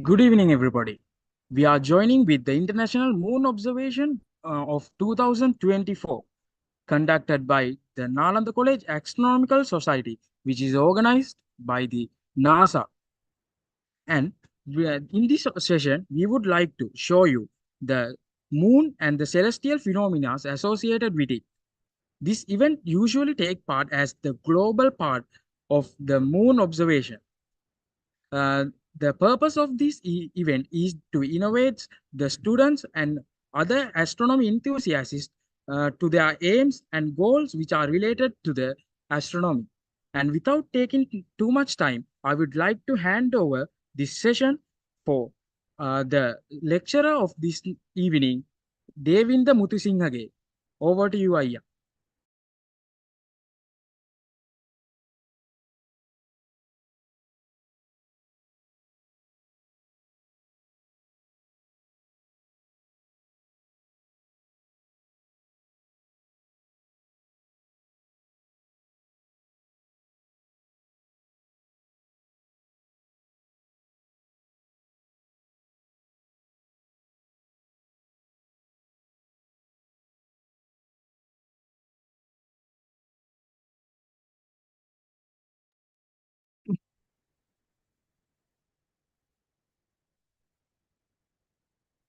Good evening, everybody. We are joining with the International Moon Observation of 2024, conducted by the Nalanda College Astronomical Society, which is organized by the NASA. And in this session, we would like to show you the moon and the celestial phenomena associated with it. This event usually take part as the global part of the moon observation. Uh, the purpose of this event is to innovate the students and other astronomy enthusiasts to their aims and goals which are related to the astronomy. And without taking too much time, I would like to hand over this session for the lecturer of this evening, Devinda Muthusingage. Over to you, Aya.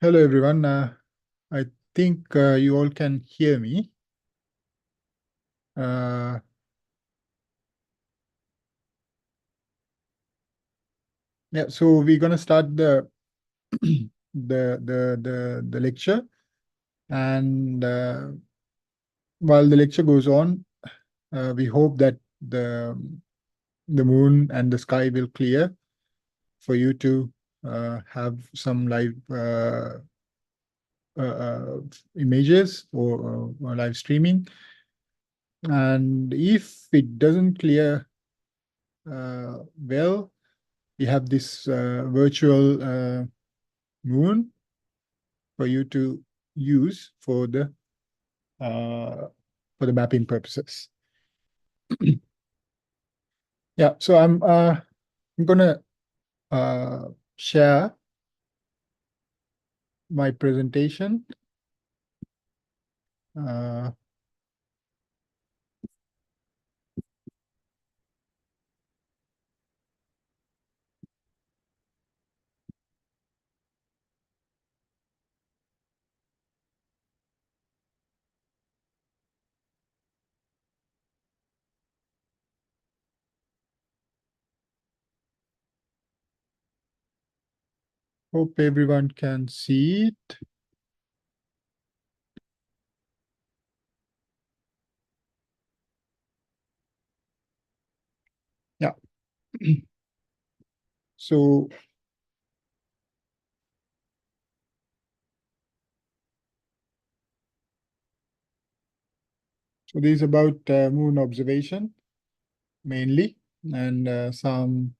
Hello, everyone. I think you all can hear me. Uh, yeah, so we're going to start the the lecture, and while the lecture goes on, we hope that the moon and the sky will clear for you to have some live uh, uh, images or live streaming. And if it doesn't clear well, we have this virtual moon for you to use for the mapping purposes. Yeah, so I'm gonna share my presentation. Uh, Hope everyone can see it. Yeah. So this is about moon observation mainly, and uh, some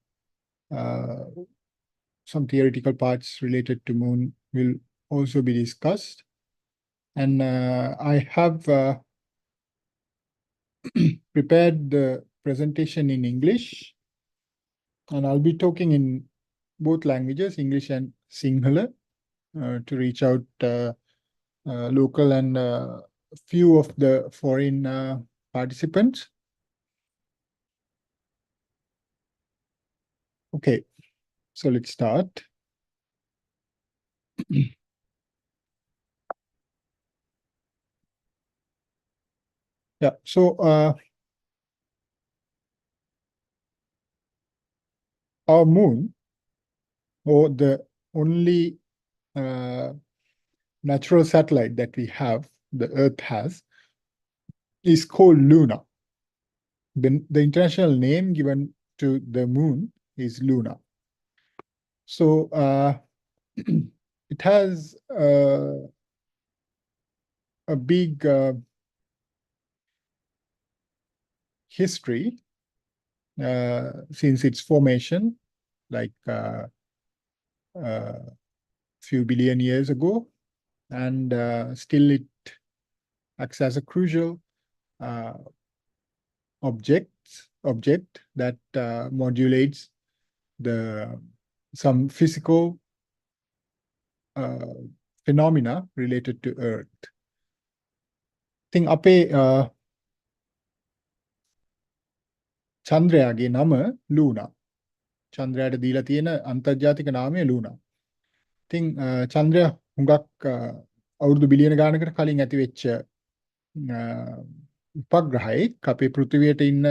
theoretical parts related to moon will also be discussed. And I have prepared the presentation in English, and I'll be talking in both languages, English and Sinhala, to reach out local and few of the foreign participants. Okay, so let's start. Yeah, so our moon, or the only natural satellite that we have, the Earth has, is called Luna. The international name given to the moon is Luna. So it has a big history since its formation, like few billion years ago, and still it acts as a crucial uh, object that modulates some physical phenomena related to Earth. ඉතින් අපේ චන්ද්‍රයාගේ නම ලූනා. චන්ද්‍රයාට දීලා තියෙන අන්තර්ජාතික නාමය ලූනා. ඉතින් චන්ද්‍රයා හුඟක් අවුරුදු බිලියන ගානකට කලින් ඇති වෙච්ච උපග්‍රහයෙක්. අපේ පෘථිවියට ඉන්න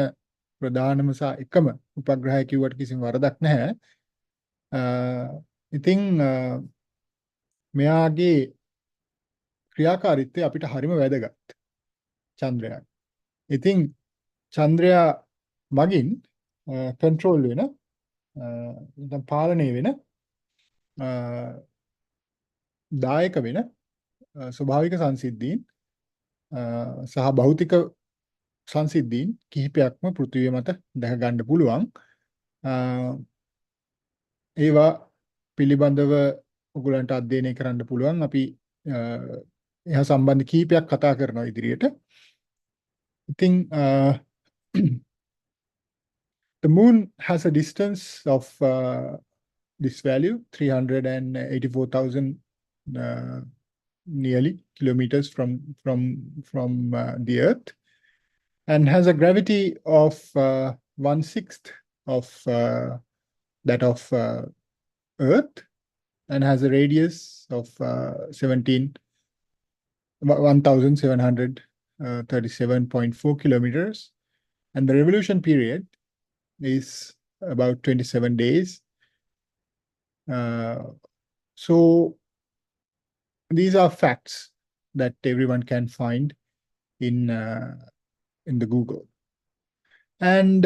ප්‍රධානම සහ එකම උපග්‍රහය කිව්වට කිසිම වරදක් නැහැ. ඉතින් මෙයාගේ ක්‍රියාකාරීත්වය අපිට හරිම වැදගත් චන්ද්‍රයා. ඉතින් චන්ද්‍රයා මගින් කන්ට්‍රෝල් වෙන නැත්නම් පාලනය වෙන දායක වෙන ස්වභාවික සංසිද්ධීන් සහ භෞතික සංසිද්ධීන් කිහිපයක්ම පෘථිවිය මත දැක ගන්න පුළුවන්. ඒවා පිළිබඳව ඔයගලන්ට අධ්‍යයනය කරන්න පුළුවන්. අපි එහා සම්බන්ධ කීපයක් කතා කරනවා ඉදිරියට. ඉතින් the moon has a distance of this value 384,000 nearly kilometers from the Earth, and has a gravity of 1/6 of that of Earth, and has a radius of 1,737.4 kilometers, and the revolution period is about 27 days. So these are facts that everyone can find in the Google. And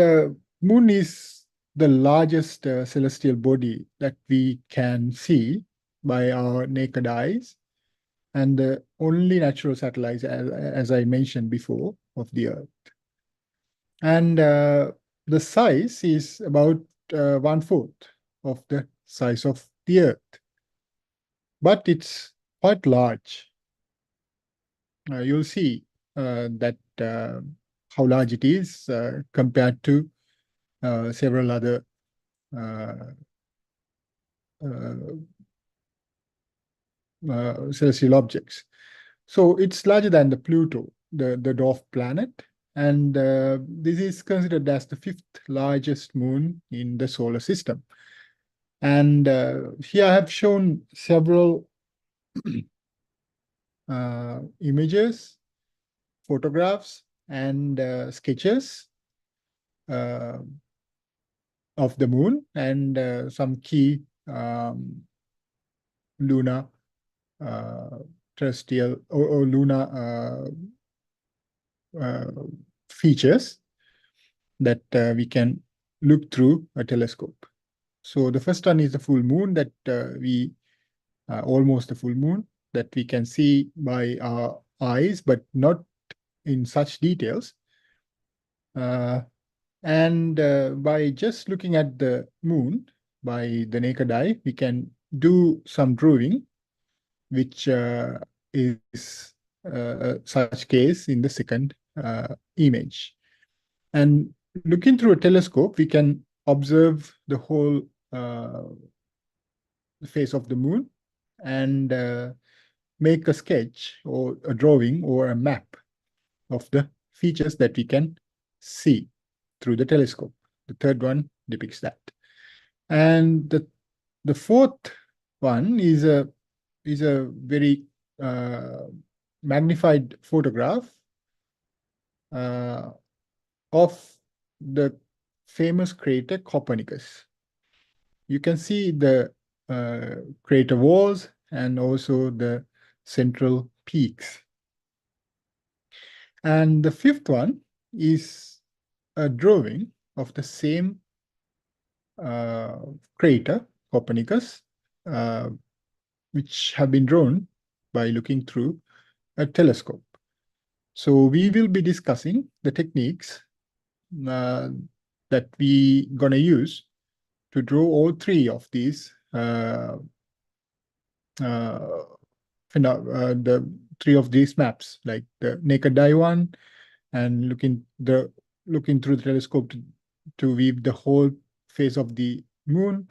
moon is the largest celestial body that we can see by our naked eyes, and the only natural satellite, as I mentioned before, of the Earth. And the size is about 1/4 of the size of the Earth, but it's quite large. You'll see that how large it is compared to several other celestial objects. So it's larger than the Pluto, the dwarf planet, and this is considered as the 5th largest moon in the solar system. And here I have shown several images, photographs, and sketches of the moon, and some key lunar terrestrial or lunar features that we can look through a telescope. So the first one is the full moon that we almost the full moon that we can see by our eyes, but not in such details. And by just looking at the moon by the naked eye, we can do some drawing, which is such case in the second image. And looking through a telescope, we can observe the whole face of the moon and make a sketch or a drawing or a map of the features that we can see through the telescope. The third one depicts that. And the fourth one is a very magnified photograph of the famous crater Copernicus. You can see the crater walls and also the central peaks. And the fifth one is a drawing of the same crater Copernicus, which have been drawn by looking through a telescope. So we will be discussing the techniques that we gonna use to draw all three of these the three of these maps, like the naked eye one, and looking through the telescope to view the whole face of the moon,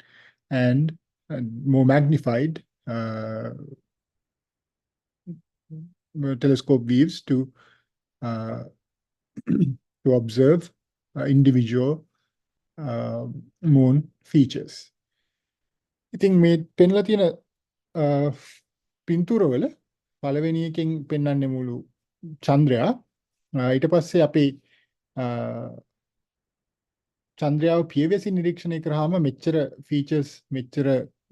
and more magnified uh, telescope views uh, to observe individual moon features. ඉතින් මේ පෙන්ලා තියෙන පින්තූරවල පළවෙනි එකෙන් පෙන්වන්නේ මුළු චන්ද්‍රයා. ඊට පස්සේ අපි චන්ද්‍රයාව පියවැසින් නිරීක්ෂණය කරාම මෙච්චර ෆීචර්ස් මෙච්චර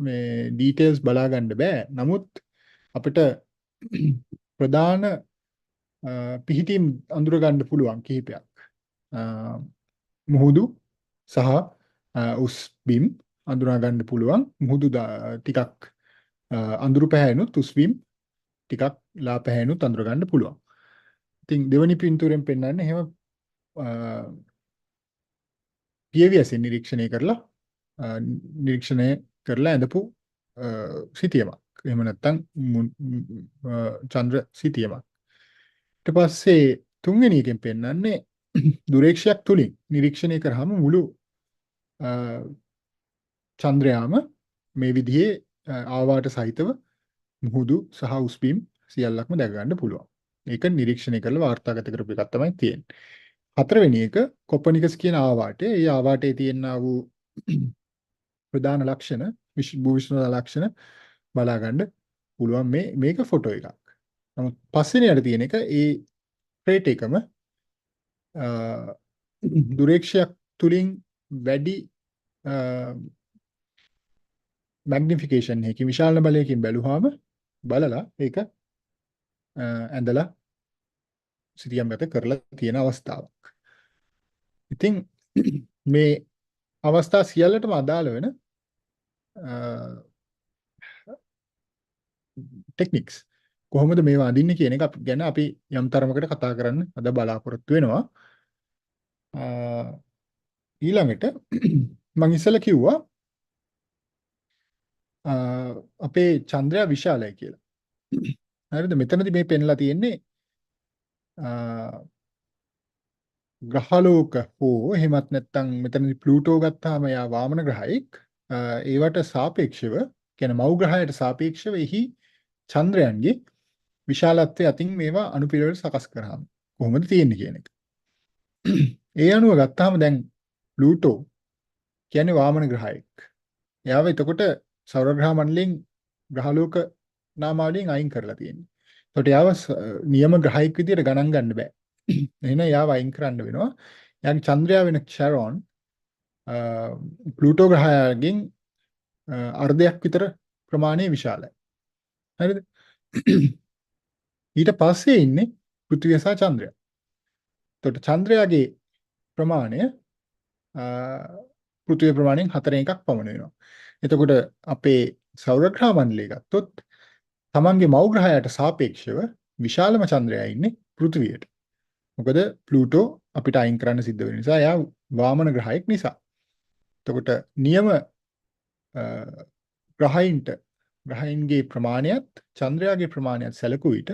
මේ ඩීටේල්ස් බලා ගන්න බෑ. නමුත් අපිට ප්‍රධාන පිහිටීම් අඳුර ගන්න පුළුවන් කිහිපයක්. මුහුදු සහ උස් බිම් අඳුනා ගන්න පුළුවන්. මුහුදු ටිකක් අඳුරු පැහැෙනුත් උස් බිම් ටිකක් ලා පැහැෙනුත් අඳුර ගන්න පුළුවන්. ඉතින් දෙවනි පින්තූරෙන් පෙන්වන්නේ එහෙම පියවැසින් නිරීක්ෂණය කරලා ඇඳපු සිතියමක්. එහෙම නැත්නම් චන්ද්‍ර සිතියමක්. ඊට පස්සේ තුන්වෙනි එකෙන් පෙන්වන්නේ දුරේක්ෂයක් තුලින් නිරීක්ෂණය කරාම මුළු චන්ද්‍රයාම මේ විදිහේ ආවාට සහිතව මුහුදු සහ උස් බිම් සියල්ලක්ම දැක ගන්න පුළුවන්. ඒක නිරීක්ෂණය කරලා වාර්තාගත කරපු එකක් තමයි තියෙන්නේ. හතරවෙනි එක කොපර්නිකස් කියන ආවාටය. ඒ ආවාටයේ තියෙනා වූ ප්‍රධාන ලක්ෂණ භූවිෂ්ණු ලක්ෂණ බලා ගන්න පුළුවන් මේක ෆොටෝ එකක්. නමුත් පස්වෙනියට තියෙන එක ඒ ක්‍රේට් එකම දුරේක්ෂයක් තුලින් වැඩි මැග්නිෆිකේෂන් එකකින් විශාල බලයකින් බැලුවාම බලලා ඒක ඇඳලා සිතියම් ගත කරලා තියෙන අවස්ථාවක්. ඉතින් මේ අවස්ථා සියල්ලටම අදාළ වෙන ටෙක්නික්ස් කොහොමද මේවා අඳින්නේ කියන එක ගැන අපි යම් තරමකට කතා කරන්න අද බලාපොරොත්තු වෙනවා. ඊළඟට මම ඉස්සෙල්ලා කිව්වා අපේ චන්ද්‍රයා විශාලයි කියලා. හරිද? මෙතනදී මේ පෙන්ලා තියෙන්නේ ග්‍රහලෝක හෝ එහෙමත් නැත්නම් මෙතනදී ප්ලූටෝ ගත්තාම යා වාමන ග්‍රහයෙක්. ඒවට සාපේක්ෂව කියන්නේ මව් ග්‍රහයට සාපේක්ෂව එහි චන්ද්‍රයන්ගේ විශාලත්වය අතින් මේවා අනුපිළිවෙල සකස් කරාම කොහොමද තියෙන්නේ කියන එක. ඒ අනුව ගත්තාම දැන් ප්ලූටෝ කියන්නේ වාමන ග්‍රහයෙක්. එයාව එතකොට සෞර ග්‍රහ මණ්ඩලයෙන් ග්‍රහලෝක නාමාවලියෙන් අයින් කරලා තියෙන්නේ. එතකොට එයාව නියම ග්‍රහයෙක් විදියට ගණන් ගන්න බෑ. එහෙනම් එයාව අයින් කරන්න වෙනවා. එයාගේ චන්ද්‍රයා වෙන ෂැරොන් ප්ලූටෝ ග්‍රහයෙන් අර්ධයක් විතර ප්‍රමාණය විශාලයි. හරිද? ඊට පස්සේ ඉන්නේ පෘථිවිය සහ චන්ද්‍රයා. එතකොට චන්ද්‍රයාගේ ප්‍රමාණය පෘථිවිය ප්‍රමාණයෙන් 4 එකක් පමණ වෙනවා. එතකොට අපේ සෞර ග්‍රහ මණ්ඩලය ගත්තොත් තමන්ගේ මව් ග්‍රහයට සාපේක්ෂව විශාලම චන්ද්‍රයා ඉන්නේ පෘථිවියට. මොකද ප්ලූටෝ අපිට අයින් කරන්න සිද්ධ වෙන නිසා එයා වාමන ග්‍රහයෙක් නිසා. එතකොට නියම ග්‍රහයින්ගේ ප්‍රමාණයත් චන්ද්‍රයාගේ ප්‍රමාණයත් සැලකුව විට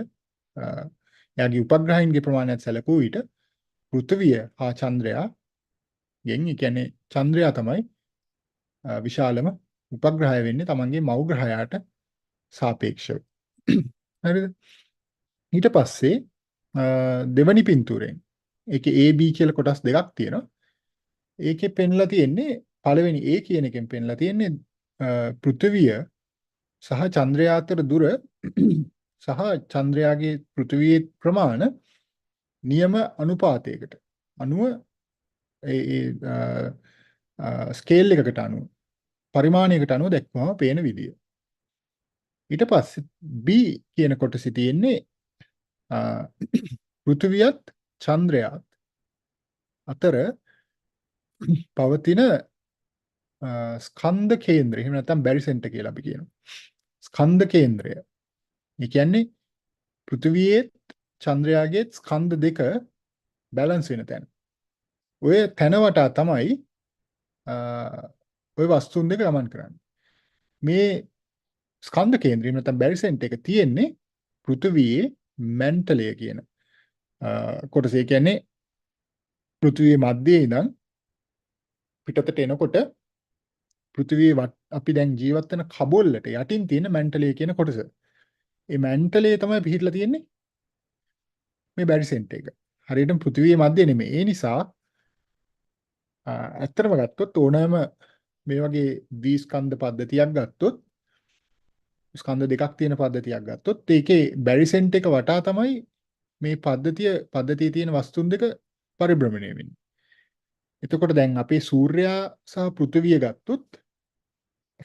එයාගේ උපග්‍රහයින්ගේ ප්‍රමාණයත් සැලකුව විට පෘථිවිය හා චන්ද්‍රයා ගෙන් ඒ කියන්නේ චන්ද්‍රයා තමයි විශාලම උපග්‍රහය වෙන්නේ තමන්ගේ මව් ග්‍රහයට සාපේක්ෂව. හරිද? ඊට පස්සේ දෙවනි පින්තූරෙන් ඒකේ AB කියලා කොටස් දෙකක් තියෙනවා. ඒකේ පෙන්ලා තියෙන්නේ පළවෙනි A කියන එකෙන් පෙන්ලා තියෙන්නේ පෘථිවිය සහ චන්ද්‍රයා අතර දුර සහ චන්ද්‍රයාගේ පෘථිවියේ ප්‍රමාණ නියම අනුපාතයකට අනුව ස්කේල් එකකට අනුව පරිමාණයකට අනුව දැක්වම පේන විදිය. ඊට පස්සේ B කියන කොටසේ තියෙන්නේ පෘථිවියත් චන්ද්‍රයාත් අතර පවතින ස්කන්ධ කේන්ද්‍රය. එහෙම නැත්නම් බැරිසෙන්ටර් කියලා අපි කියනවා. ස්කන්ධ කේන්ද්‍රය. ඒ කියන්නේ පෘථිවියේ චන්ද්‍රයාගේ ස්කන්ධ දෙක බැලන්ස් වෙන තැන. ඔය තැන වටා තමයි ඔය වස්තුන් දෙක ගමන් කරන්නේ. මේ ස්කන්ධ කේන්ද්‍රය නැත්නම් බැරිසෙන්ටර් එක තියෙන්නේ පෘථිවියේ මැන්ටලය කියන කොටස. ඒ කියන්නේ පෘථිවියේ මැදේ ඉඳන් පිටතට එනකොට පෘථිවියේ අපි දැන් ජීවත් වෙන කබොල්ලට යටින් තියෙන මැන්ටලය කියන කොටස. ඒ මැන්ටලේ තමයි පිහිටලා තියෙන්නේ මේ බැරිසෙන්ට් එක. හරියටම පෘථිවියේ මැදේ නෙමෙයි. ඒ නිසා ඇත්තටම ගත්තොත් ඕනෑම මේ වගේ ද්විස්කන්ධ පද්ධතියක් ගත්තොත් ස්කන්ධ දෙකක් තියෙන පද්ධතියක් ගත්තොත් ඒකේ බැරිසෙන්ට් එක වටා තමයි මේ පද්ධතියේ තියෙන වස්තුන් දෙක පරිභ්‍රමණය වෙන්නේ. එතකොට දැන් අපේ සූර්යයා සහ පෘථිවිය ගත්තොත්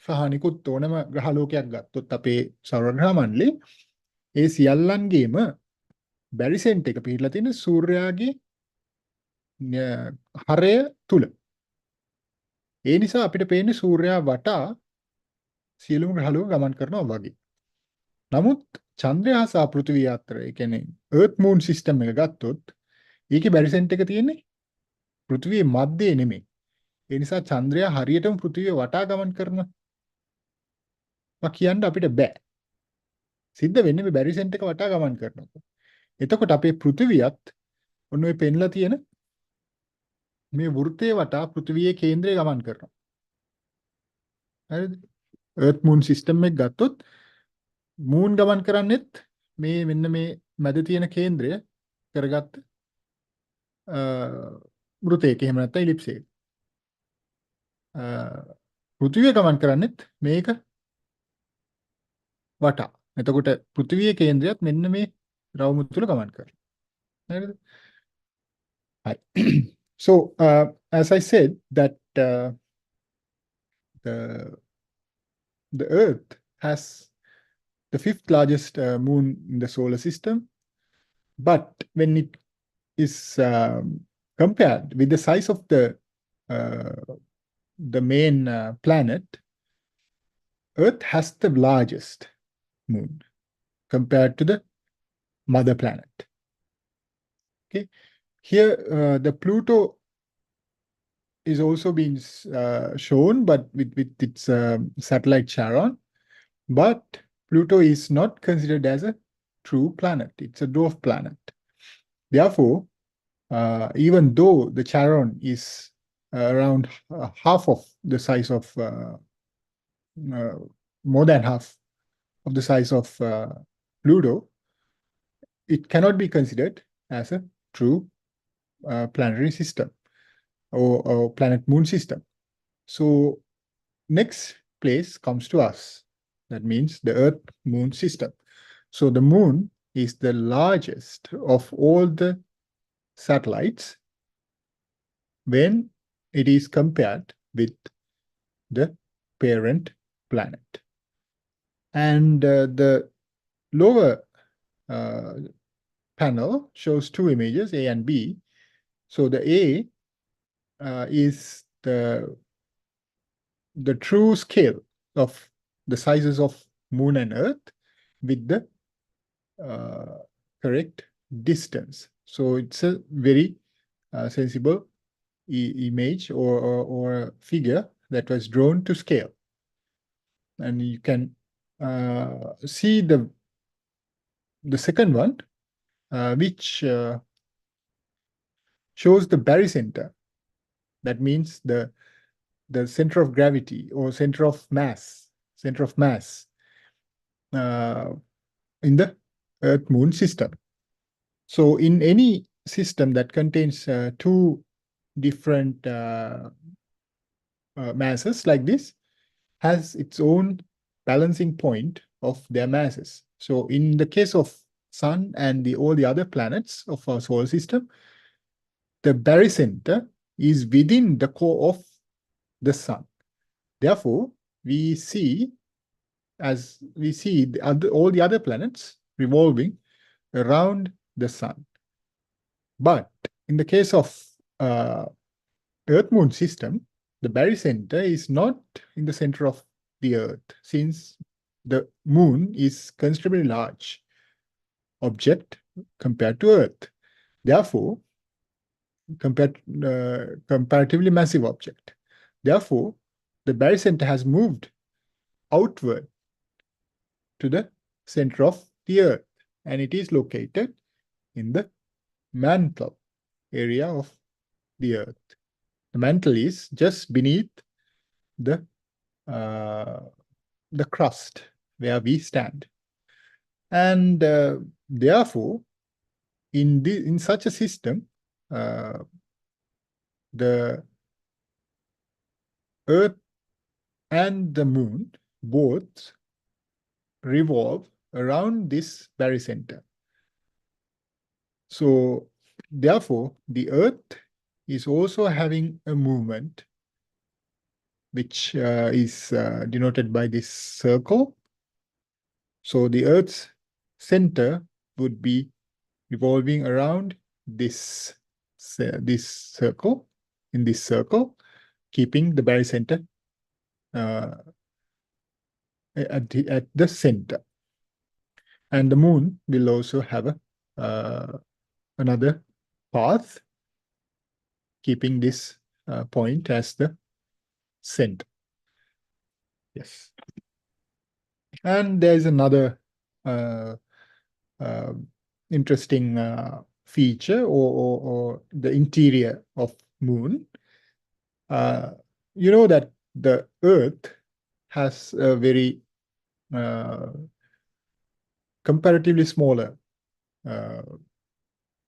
සහ අනිකුත් ඕනම ග්‍රහලෝකයක් ගත්තොත් අපේ සෞරග්‍රහ මණ්ඩලේ ඒ සියල්ලන්ගේම බැරිසෙන්ට් එක පිහිටලා තියෙන සූර්යයාගේ හරය තුල. ඒ නිසා අපිට පේන්නේ සූර්යයා වටා සියලුම ග්‍රහලෝක ගමන් කරනවා වගේ. නමුත් චන්ද්‍රයා සහ පෘථිවිය අතර, ඒ කියන්නේ Earth Moon system එක ගත්තොත් ඒකේ බැරිසෙන්ට් එක තියෙන්නේ පෘථිවියේ මැදේ නෙමෙයි. ඒ නිසා චන්ද්‍රයා හරියටම පෘථිවිය වටා ගමන් කරනවා කියන්න අපිට බෑ. සිද්ධ වෙන්නේ මේ බැරිසෙන්ට් එක වටා ගමන් කරනකොට. එතකොට අපේ පෘථිවියත් ඔන්න ඔය පෙන්ලා තියෙන මේ වෘත්තයේ වටා පෘථිවියේ කේන්ද්‍රය ගමන් කරනවා. හරිද? Earth Moon system එක ගත්තොත් මූන් ගමන් කරන්නේත් මේ මෙන්න මේ මැද තියෙන කේන්ද්‍රය කරගත්ත වෘතයක, එහෙම නැත්නම් ඉලිප්ස් එක. පෘථිවිය ගමන් කරන්නේත් මේක වටා. එතකොට පෘථිවියේ කේන්ද්‍රයත් මෙන්න මේ රවුම තුල ගමන් කරනවා. හරිද? Right. So, as I said, that the Earth has the fifth largest moon in the solar system, but when it is compared with the size of the main planet, Earth has the largest moon compared to the mother planet. Okay. Here, the Pluto is also being shown, but with its satellite Charon. But Pluto is not considered as a true planet. It's a dwarf planet. Therefore, even though the Charon is around half of the size of, more than half of the size of Pluto, it cannot be considered as a true planetary system or planet-moon system. So, next place comes to us. That means the Earth-Moon system. So, the Moon is the largest of all the satellites when it is compared with the parent planet. And the lower panel shows two images, A and B. So, the A is the true scale of the sizes of Moon and Earth with the correct distance. So, it's a very sensible image or figure that was drawn to scale. And you can see the second one, which shows the barycenter. That means the center of gravity or center of mass in the Earth-Moon system. So, in any system that contains two different masses like this, has its own balancing point of their masses. So, in the case of Sun and all the other planets of our solar system, the barycenter is within the core of the Sun. Therefore, we see all the other planets revolving around the Sun. But in the case of Earth-Moon system, the barycenter is not in the center of the Earth, since the Moon is considerably large object compared to Earth. Therefore, comparatively massive object. Therefore, the barycenter has moved outward to the center of the Earth, and it is located in the mantle area of the Earth. The mantle is just beneath the the crust where we stand. And therefore, in such a system, the Earth and the Moon both revolve around this barycenter. So, therefore, the Earth is also having a movement, which is denoted by this circle. So, the Earth's center would be revolving around this circle, in this circle, keeping the barycenter at the center. And the Moon will also have another path, keeping this point as the center. Yes. And there's another interesting feature or the interior of Moon. You know that the Earth has a very comparatively smaller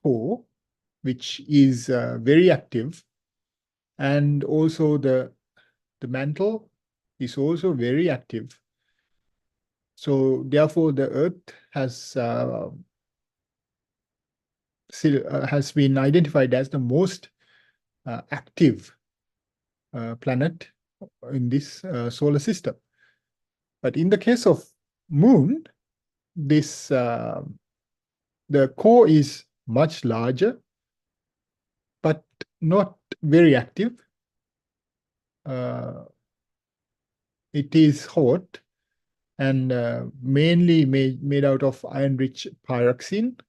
core, which is very active, and also the mantle is also very active. So therefore, the Earth has been identified as the most active planet in this solar system. But in the case of Moon, this the core is much larger, but not very active. It is hot and mainly made out of iron-rich pyroxene,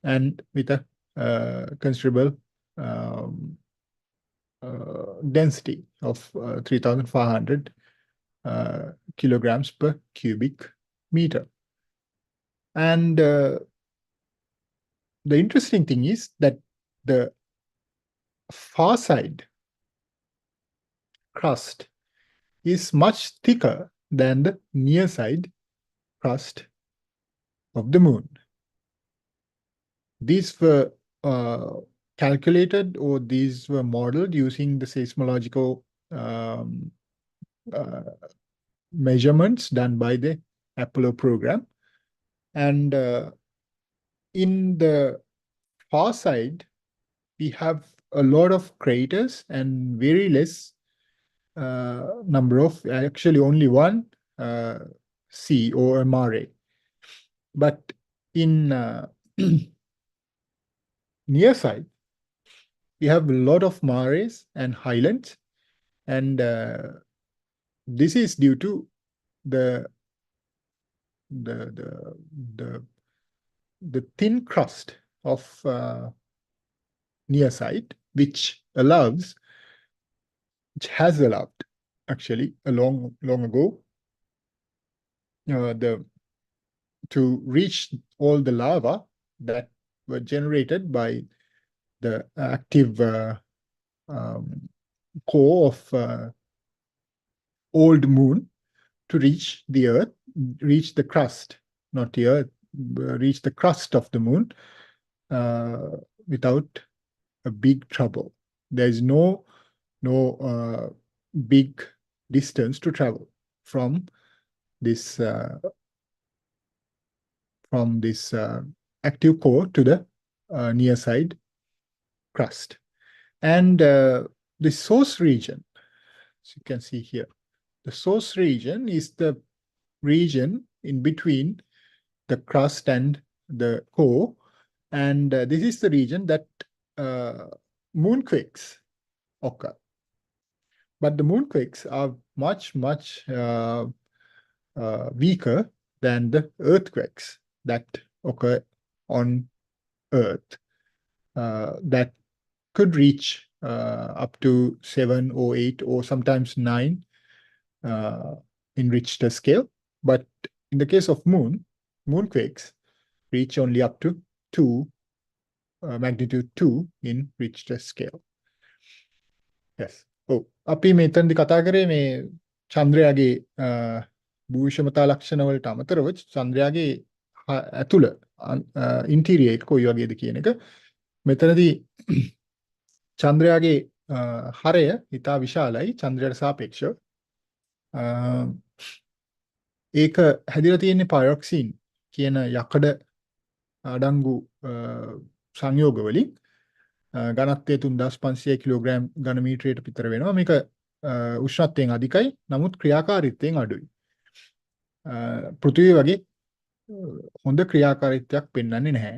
and with a considerable density of 3,500 kilograms per cubic meter. And the interesting thing is that the far side crust is much thicker than the near side crust of the Moon. These were calculated, or these were modeled using the seismological measurements done by the Apollo program. And in the far side, we have a lot of craters and very less number of, actually only one sea or a mare. But in near side, we have a lot of mares and highlands, and this is due to the thin crust of near side, which has allowed actually a long ago to reach all the lava that were generated by the active core of old Moon to reach the Earth, reach the crust, not the Earth, reach the crust of the Moon without a big trouble. There's no big distance to travel from this active core to the near side crust. And the source region, as you can see here, the source region is the region in between the crust and the core, and this is the region that moonquakes occur. But the moonquakes are much weaker than the earthquakes that occur on Earth, that could reach up to 7 or 8 or sometimes 9 in Richter scale. But in the case of moonquakes reach only up to 2, magnitude 2 in Richter scale. Yes. අපි මෙතනදි කතා කරේ මේ චන්ද්‍රයාගේ භූවිෂමතා ලක්ෂණ වලට අමතරව චන්ද්‍රයාගේ ඇතුළ interior එක කොයි වගේද කියන එක මෙතනදී චන්ද්‍රයාගේ හරය ඉතා විශාලයි චන්ද්‍රයට සාපේක්ෂව. ඒක හැදිලා තියෙන්නේ පයොක්සින් කියන යකඩ අඩංගු සංයෝග වලින් ඝනත්වය 3500 කිලෝග්‍රෑම් ඝන මීටරයට විතර වෙනවා. මේක උෂ්ණත්වයෙන් අධිකයි. නමුත් ක්‍රියාකාරීත්වයෙන් අඩුයි. පෘථිවිය වගේ හොඳ ක්‍රියාකාරීත්වයක් පෙන්වන්නේ නැහැ.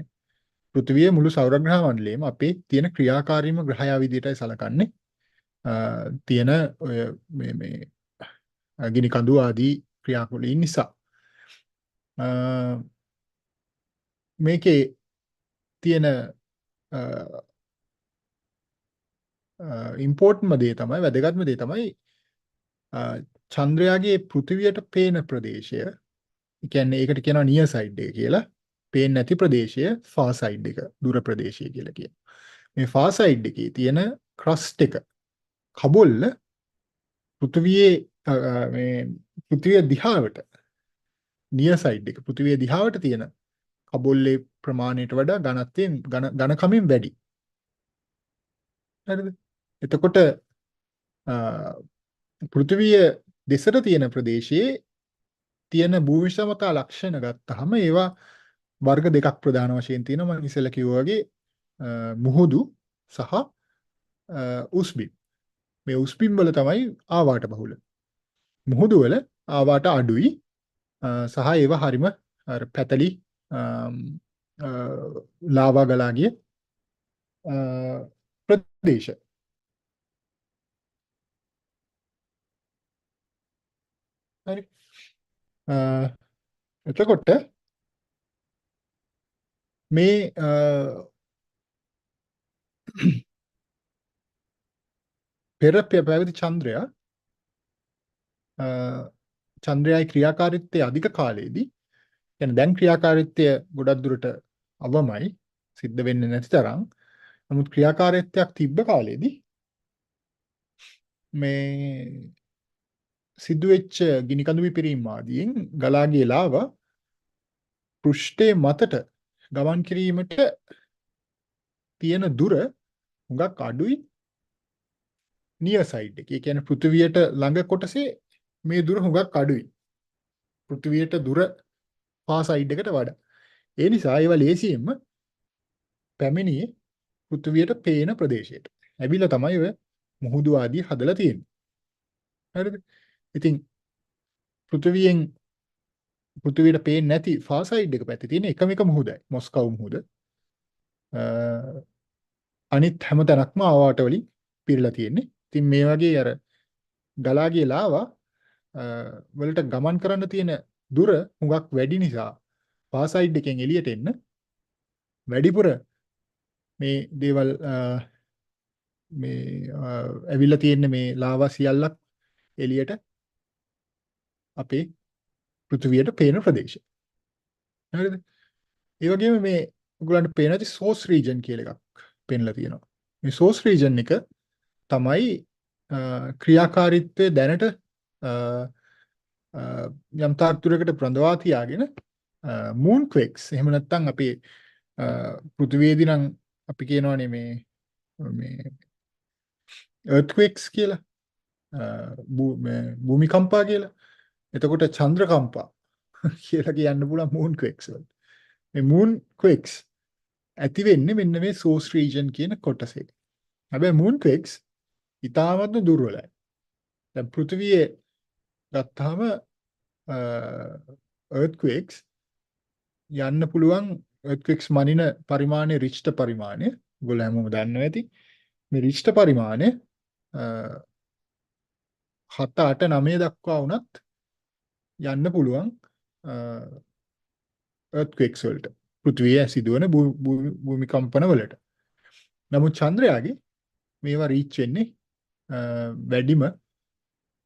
පෘථිවිය මුළු සෞරග්‍රහ මණ්ඩලයේම අපේ තියෙන ක්‍රියාකාරීම ග්‍රහය විදිහටයි සලකන්නේ. තියෙන ඔය මේ ගිනි කඳු ආදී ක්‍රියාවලින් නිසා. මේකේ තියෙන ඉම්පෝර්ටන්ට්ම දේ තමයි වැදගත්ම දේ තමයි චන්ද්‍රයාගේ පෘථිවියට පේන ප්‍රදේශය. ඒ කියන්නේ ඒකට කියනවා නියර් සයිඩ් එක කියලා. පේන්නේ නැති ප්‍රදේශය ෆාර් සයිඩ් එක, දුර ප්‍රදේශය කියලා කියනවා. මේ ෆාර් සයිඩ් එකේ තියෙන ක්‍රස්ට් එක කබොල්ල පෘථිවියේ මේ පෘථිවිය දිහාවට නියර් සයිඩ් එක පෘථිවිය දිහාවට තියෙන කබොල්ලේ ප්‍රමාණයට වඩා ඝනකමින් වැඩි. හරිද? එතකොට පෘථිවිය දෙසට තියෙන ප්‍රදේශයේ තියෙන භූවිෂමතා ලක්ෂණ ගත්තාම ඒවා වර්ග දෙකක් ප්‍රධාන වශයෙන් තියෙනවා. මම ඉස්සෙල්ලා කිව්වා වගේ මුහුදු සහ උස්බිම්. මේ උස්බිම් වල තමයි ආවාට බහුල. මුහුදු වල ආවාට අඩුයි සහ ඒවා හරිම අර පැතලි ලාවා ගලා ගිය ප්‍රදේශ. හරි. එතකොට මේ පෙර පැවති චන්ද්‍රයා චන්ද්‍රයාගේ ක්‍රියාකාරීත්වයේ අධික කාලයේදී يعني දැන් ක්‍රියාකාරීත්වය ගොඩක් දුරට අවමයි සිද්ධ වෙන්නේ නැති තරම්. නමුත් ක්‍රියාකාරීත්වයක් තිබ්බ කාලේදී මේ සිදුවෙච්ච ගිනි කඳු පිපිරීම ආදියෙන් ගලා ගිය ලාවා පෘෂ්ඨයේ මතට ගමන් කිරීමට තියෙන දුර හුඟක් අඩුයි නියර් සයිඩ් එකේ. ඒ කියන්නේ පෘථිවියට ළඟ කොටසේ මේ දුර හුඟක් අඩුයි. පෘථිවියට දුර ෆාර් සයිඩ් එකට වඩා. ඒ නිසා ඒවා ලේසියෙන්ම පැමිණියේ පෘථිවියට පේන ප්‍රදේශයට. ඇවිල්ලා තමයි ඔය මුහුදු ආදී හදලා තියෙන්නේ. හරිද? ඉතින් පෘථිවියට පේන්නේ නැති ෆාර් සයිඩ් එක පැත්තේ තියෙන එකම එක මුහුදයි. මොස්කව් මුහුද. අනිත් හැම තැනක්ම ආවාට වලින් පිරලා තියෙන්නේ. ඉතින් මේ වගේ අර ගලා ගිය ලාවා වලට ගමන් කරන්න තියෙන දුර හුඟක් වැඩි නිසා ෆාර් සයිඩ් එකෙන් එළියට එන්න වැඩිපුර මේ දේවල් මේ ඇවිල්ලා තියෙන මේ ලාවා සියල්ලක් එළියට අපේ පෘථිවියට පේන ප්‍රදේශය. හරිද? ඒ වගේම මේ ඔයගොල්ලන්ට පේන ඇති සෝස් රීජන් කියලා එකක් පෙන්ලා තියෙනවා. මේ සෝස් රීජන් එක තමයි ක්‍රියාකාරීත්වය දැනට යම් තාක් දුරකට ප්‍රඳවා තියාගෙන මූන් ක්වෙක්ස් එහෙම නැත්නම් අපේ පෘථිවියේදී නම් අපි කියනවානේ මේ earthquakes කියලා භූමිකම්පා කියලා. එතකොට චන්ද්‍රකම්පා කියලා කියන්න පුළුවන් මූන් ක්වෙක්ස් වල. මේ මූන් ක්වෙක්ස් ඇති වෙන්නේ මෙන්න මේ සෝස් රීජන් කියන කොටසේ. හැබැයි මූන් ක්වෙක්ස් ඉතාමත්ම දුර්වලයි. දැන් පෘථිවියේ ගත්තාම earthquakes යන්න පුළුවන් earthquakes මනින පරිමාණය රිච්ටර් පරිමාණය ඔයගොල්ලෝ හැමෝම දන්නවා ඇති. මේ රිච්ටර් පරිමාණය 7 8 9 දක්වා වුණත් යන්න පුළුවන් earthquakes වලට. පෘථිවියේ සිදුවන භූමිකම්පන වලට. නමුත් චන්ද්‍රයාගේ මේවා රීච් වෙන්නේ වැඩිම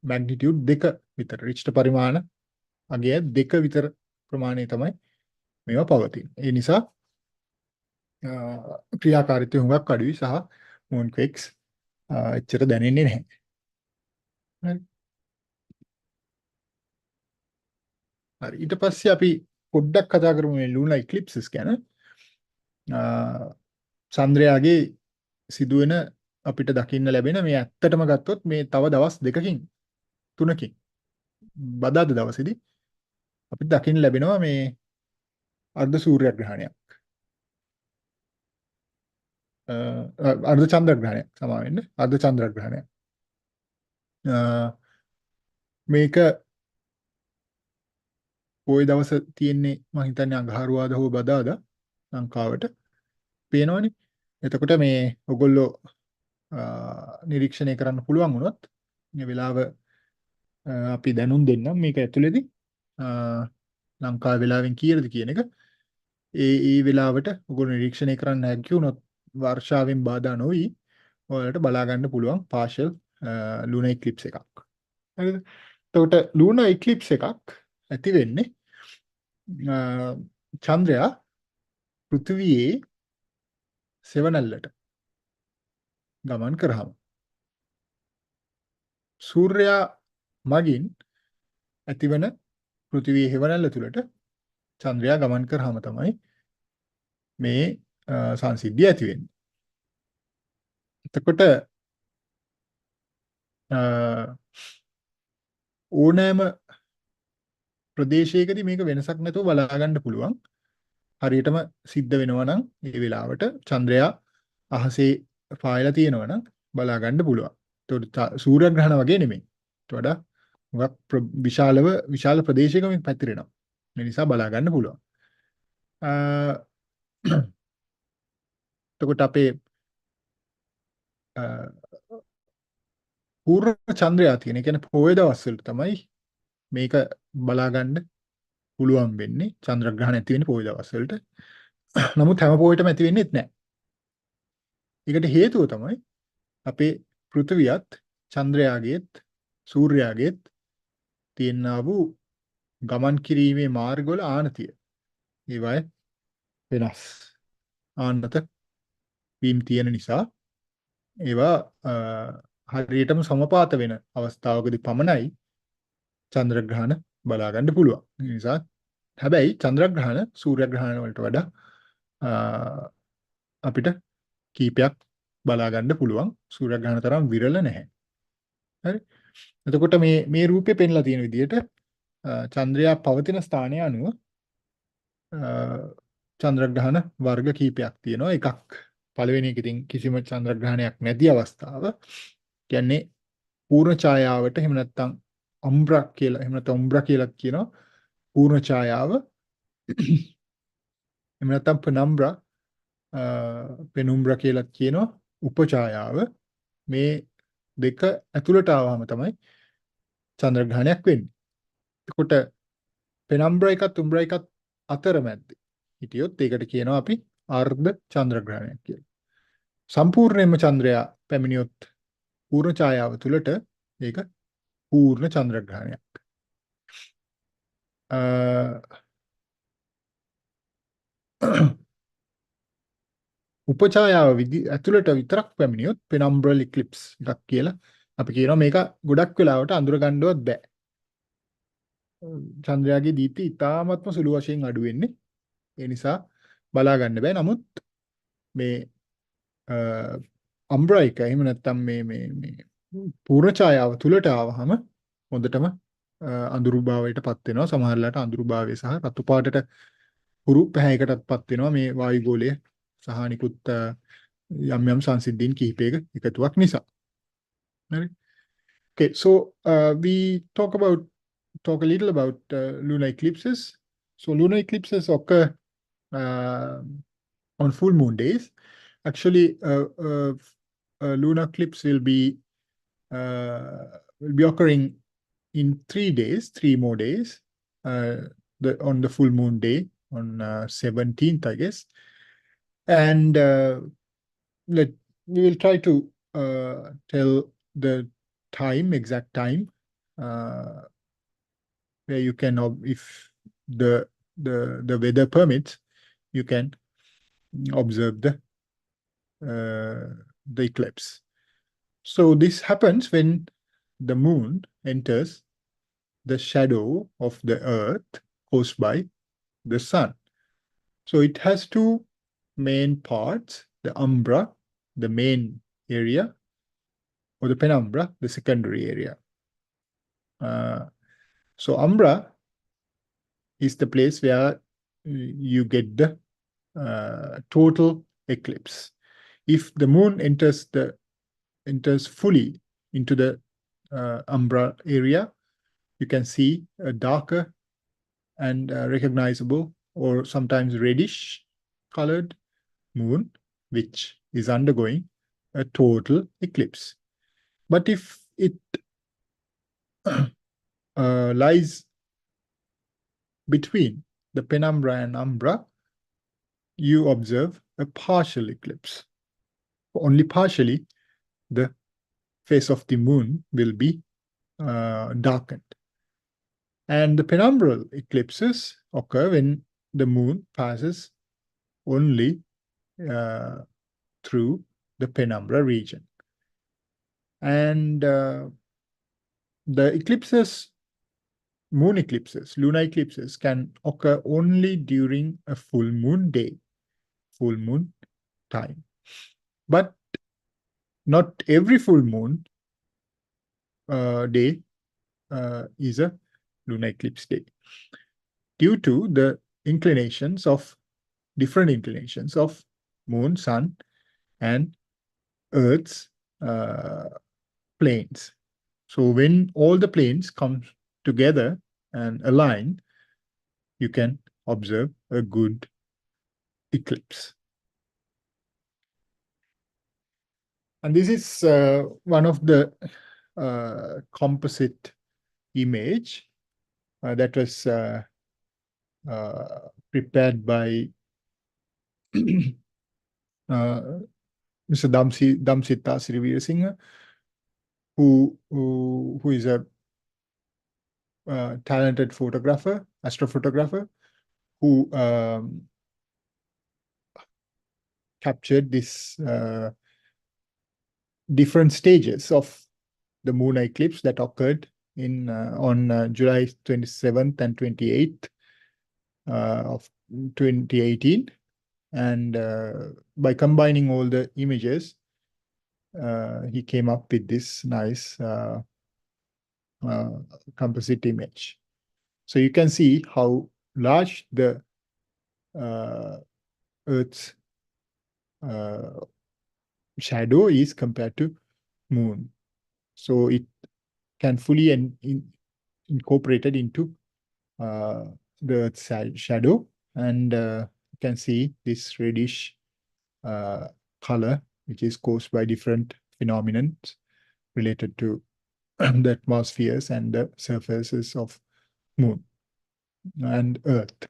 මැග්නිටියුඩ් 2 විතර රිච්ටර් පරිමාණ අගය 2 විතර ප්‍රමාණය තමයි මේවා පවතින. ඒ නිසා ක්‍රියාකාරීත්වය හුඟක් අඩුයි සහ මූන් ක්වෙක්ස් එච්චර දැනෙන්නේ නැහැ. හරි. හරි. ඊට පස්සේ අපි පොඩ්ඩක් කතා කරමු මේ lunar eclipses ගැන. චන්ද්‍රයාගේ සිදුවෙන අපිට දකින්න ලැබෙන මේ ඇත්තටම ගත්තොත් මේ තව දවස් 2කින් 3කින් බදාද දවසේදී අපිට දකින්න ලැබෙනවා මේ අර්ධ සූර්යග්‍රහණයක්. අර්ධ චන්ද්‍රග්‍රහණයක් සමා වෙන්න. අර්ධ චන්ද්‍රග්‍රහණයක්. මේක පොයි දවස තියෙන්නේ මම හිතන්නේ අඟහරුවාදා හෝ බදාදා ලංකාවට පේනවනේ. එතකොට මේ ඔයගොල්ලෝ නිරීක්ෂණය කරන්න පුළුවන් වුණොත් මේ වෙලාව අපි දැනුම් දෙන්නම් මේක ඇතුළේදී ලංකාවේ වෙලාවෙන් කීයද කියන එක. ඒ වෙලාවට ඔයගොල්ලෝ නිරීක්ෂණය කරන්න හැකි වුණොත් වර්ෂාවෙන් බාධා නොවි ඔයාලට බලා ගන්න පුළුවන් partial lunar eclipse එකක්. හරිද? එතකොට lunar eclipse එකක් ඇති වෙන්නේ චන්ද්‍රයා පෘථිවියේ සෙවණැල්ලට ගමන් කරාම සූර්යයා මගින් ඇතිවන පෘථිවියේ හෙවණැල්ල තුලට චන්ද්‍රයා ගමන් කරාම තමයි මේ සංසිද්ධිය ඇති වෙන්නේ. එතකොට ඕනෑම ප්‍රදේශයකදී මේක වෙනසක් නැතුව බලා ගන්න පුළුවන්. හරියටම සිද්ධ වෙනවා නම් මේ වෙලාවට චන්ද්‍රයා අහසේ පායලා තියෙනවා නම් බලා ගන්න පුළුවන්. ඒකට සූර්යග්‍රහණ වගේ නෙමෙයි. ඊට වඩා හුඟක් විශාල ප්‍රදේශයක මේක පැතිරෙනවා. මේ නිසා බලා ගන්න පුළුවන්. එතකොට අපේ පූර්ව චන්ද්‍රයා තියෙන, ඒ කියන්නේ පොය දවස්වල තමයි මේක බලා ගන්න පුළුවන් වෙන්නේ. චන්ද්‍රග්‍රහණ ඇති වෙන්නේ පොය දවස්වලට. නමුත් හැම පොයටම ඇති වෙන්නේ නැහැ. ඒකට හේතුව තමයි අපේ පෘථිවියත් චන්ද්‍රයාගේත් සූර්යයාගේත් තියෙනා වූ ගමන් කිරීමේ මාර්ගවල ආනතිය. ඒවයි වෙනස්. ආනත වීම තියෙන නිසා ඒවා හරියටම සමපාත වෙන අවස්ථාවකදී පමණයි චන්ද්‍රග්‍රහණ බලා ගන්න පුළුවන්. ඒ නිසා හැබැයි චන්ද්‍රග්‍රහණ සූර්යග්‍රහණ වලට වඩා අපිට කීපයක් බලා ගන්න පුළුවන්. සූර්යග්‍රහණ තරම් විරල නැහැ. හරි. එතකොට මේ රූපේ පෙන්ලා තියෙන විදිහට චන්ද්‍රයා පවතින ස්ථානය අනුව චන්ද්‍රග්‍රහණ වර්ග කීපයක් තියෙනවා. එකක් පළවෙනි එක ඉතින් කිසිම චන්ද්‍රග්‍රහණයක් නැති අවස්ථාව. කියන්නේ පූර්ණ ඡායාවට එහෙම නැත්නම් අම්බ්‍රා කියලා කියනවා. පූර්ණ ඡායාව එහෙම නැත්නම් පෙනුම්බ්‍රා කියලා කියනවා උපඡායාව. මේ දෙක ඇතුළට ආවම තමයි චන්ද්‍රග්‍රහණයක් වෙන්නේ. එතකොට පෙනුම්බ්‍රා එකත් උම්බ්‍රා එකත් අතරමැද හිටියොත් ඒකට කියනවා අපි අර්ධ චන්ද්‍රග්‍රහණයක් කියලා. සම්පූර්ණයෙන්ම චන්ද්‍රයා පැමිණියොත් පූර්ණ ඡායාව තුළට ඒක පූර්ණ චන්ද්‍රග්‍රහණයක්. උපඡායාව ඇතුළට විතරක් පැමිණියොත් penumbral eclipse එකක් කියලා අපි කියනවා. මේක ගොඩක් වෙලාවට අඳුර ගන්නවත් බෑ. චන්ද්‍රයාගේ දීප්ති ඉතාමත්ම සුළු වශයෙන් අඩු වෙන්නේ. ඒ නිසා බලා ගන්න බෑ. නමුත් මේ අම්බ්‍රා එක එහෙම නැත්නම් මේ පූර්ණ ඡායාව තුලට ආවහම හොඳටම අඳුරු භාවයටපත් වෙනවා. සමහරලාට අඳුරු භාවය සහ රතු පාටට හුරු පැහැයකටපත් වෙනවා මේ වායුගෝලය සහ නිකුත් යම් සංසිද්ධීන් කිහිපයක එකතුවක් නිසා. හරි. Okay, so we talk a little about lunar eclipses. So lunar eclipses occur on full moon days. Actually, lunar eclipse will be occurring in 3 days, 3 more days. On the full moon day on 17th, I guess. And we will try to tell the exact time, where you can, if the weather permits, you can observe the eclipse. So this happens when the moon enters the shadow of the earth caused by the sun. So it has two main parts, the umbra, the main area, or the penumbra, the secondary area. So umbra is the place where you get the total eclipse. If the moon enters fully into the umbra area, you can see a darker and recognizable or sometimes reddish colored moon, which is undergoing a total eclipse. But if it lies between the penumbra and umbra, you observe a partial eclipse. Only partially, the face of the moon will be darkened. And the penumbral eclipses occur when the moon passes only through the penumbra region. And the eclipses, moon eclipses, lunar eclipses, can occur only during a full moon day, full moon time. But not every full moon day is a lunar eclipse day, due to the different inclinations of moon, sun, and Earth's planes. So when all the planes come together and align, you can observe a good eclipse. And this is one of the composite image that was prepared by Mr. Damsita Srivirasinghe, who is a talented photographer, astrophotographer, who captured this different stages of the moon eclipse that occurred on July 27th and 28th of 2018. And by combining all the images, he came up with this nice composite image. So you can see how large the Earth's shadow is compared to moon. So it can fully incorporated into the Earth's shadow, and you can see this reddish color, which is caused by different phenomena related to the atmospheres and the surfaces of moon and Earth.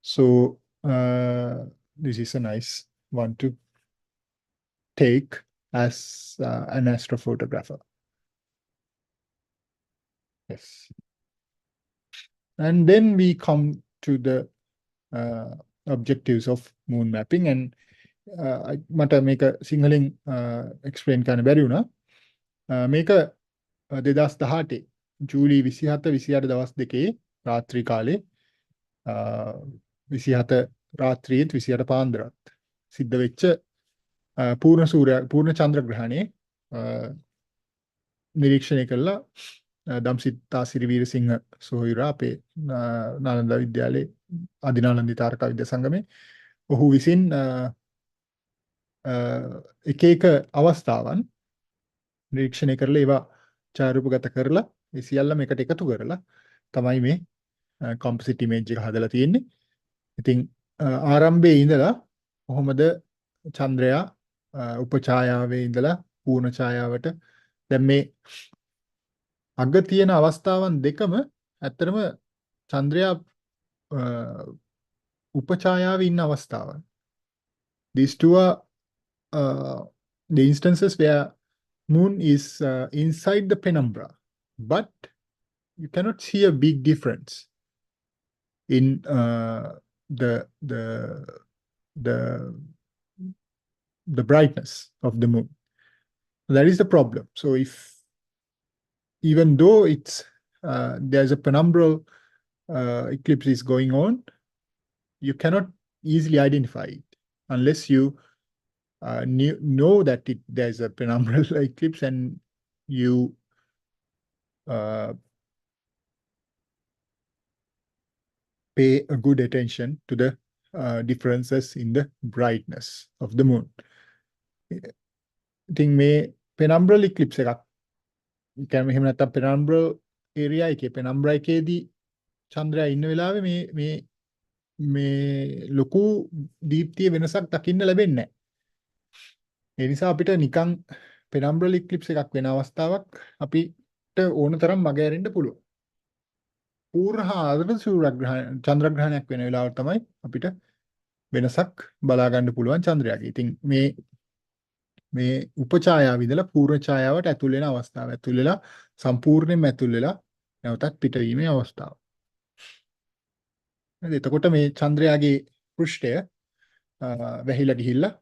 So this is a nice one to take as an astrophotographer. Yes. And then we come to the objectives of moon mapping. And මට මේක සිංහලෙන් explain කරන්න බැරි වුණා. මේක 2018 ජූලි 27 28 දවස් දෙකේ රාත්‍රී කාලේ 27 රාත්‍රියේත් 28 පාන්දරත් සිද්ධ වෙච්ච පූර්ණ චන්ද්‍රග්‍රහණය නිරීක්ෂණය කළා දම්සිතා සිරිවීරසිංහ සොහොයුරා අපේ නාලන්දා විද්‍යාලයේ අධිනාලන්දි තාරකා විද්‍යා සංගමේ ඔහු විසින් එක එක අවස්ථාවන් නිරීක්ෂණය කරලා ඒවා ඡායාරූපගත කරලා ඒ සියල්ලම එකට එකතු කරලා තමයි මේ composite image එක හදලා තියෙන්නේ. ඉතින් ආරම්භයේ ඉඳලා කොහොමද චන්ද්‍රයා උපඡායාවේ ඉඳලා පූර්ණ ඡායාවට දැන් මේ අග තියෙන අවස්ථාවන් දෙකම ඇත්තටම චන්ද්‍රයා උපඡායාවේ ඉන්න අවස්ථාවන්. These two are the instances where moon is inside the penumbra, but you cannot see a big difference in the brightness of the moon. That is the problem. So even though it's there's a penumbral eclipse is going on, you cannot easily identify it unless you know that there's a penumbral eclipse and you uh, pay a good attention to the differences in the brightness of the moon. ඉතින් මේ penumbral eclipse එකක් කියන්නේ එහෙම නැත්නම් penumbral area එකේ penumbra එකේදී චන්ද්‍රයා ඉන්න වෙලාවේ මේ ලොකු දීප්තිය වෙනසක් දකින්න ලැබෙන්නේ නැහැ. ඒ නිසා අපිට නිකන් penumbral eclipse එකක් වෙන අවස්ථාවක් අපිට ඕන තරම් මග ඇරෙන්න පුළුවන්. පූර්ණ හා ආදර සූර්යග්‍රහණ චන්ද්‍රග්‍රහණයක් වෙන වෙලාවට තමයි අපිට වෙනසක් බලා ගන්න පුළුවන් චන්ද්‍රයාගේ. ඉතින් මේ උපඡායාව ඉඳලා පූර්ණ ඡායාවට ඇතුල් වෙන අවස්ථාව. ඇතුල් වෙලා සම්පූර්ණයෙන්ම ඇතුල් වෙලා නැවතත් පිටවීමේ අවස්ථාව. එතකොට මේ චන්ද්‍රයාගේ පෘෂ්ඨය වැහිලා ගිහිල්ලා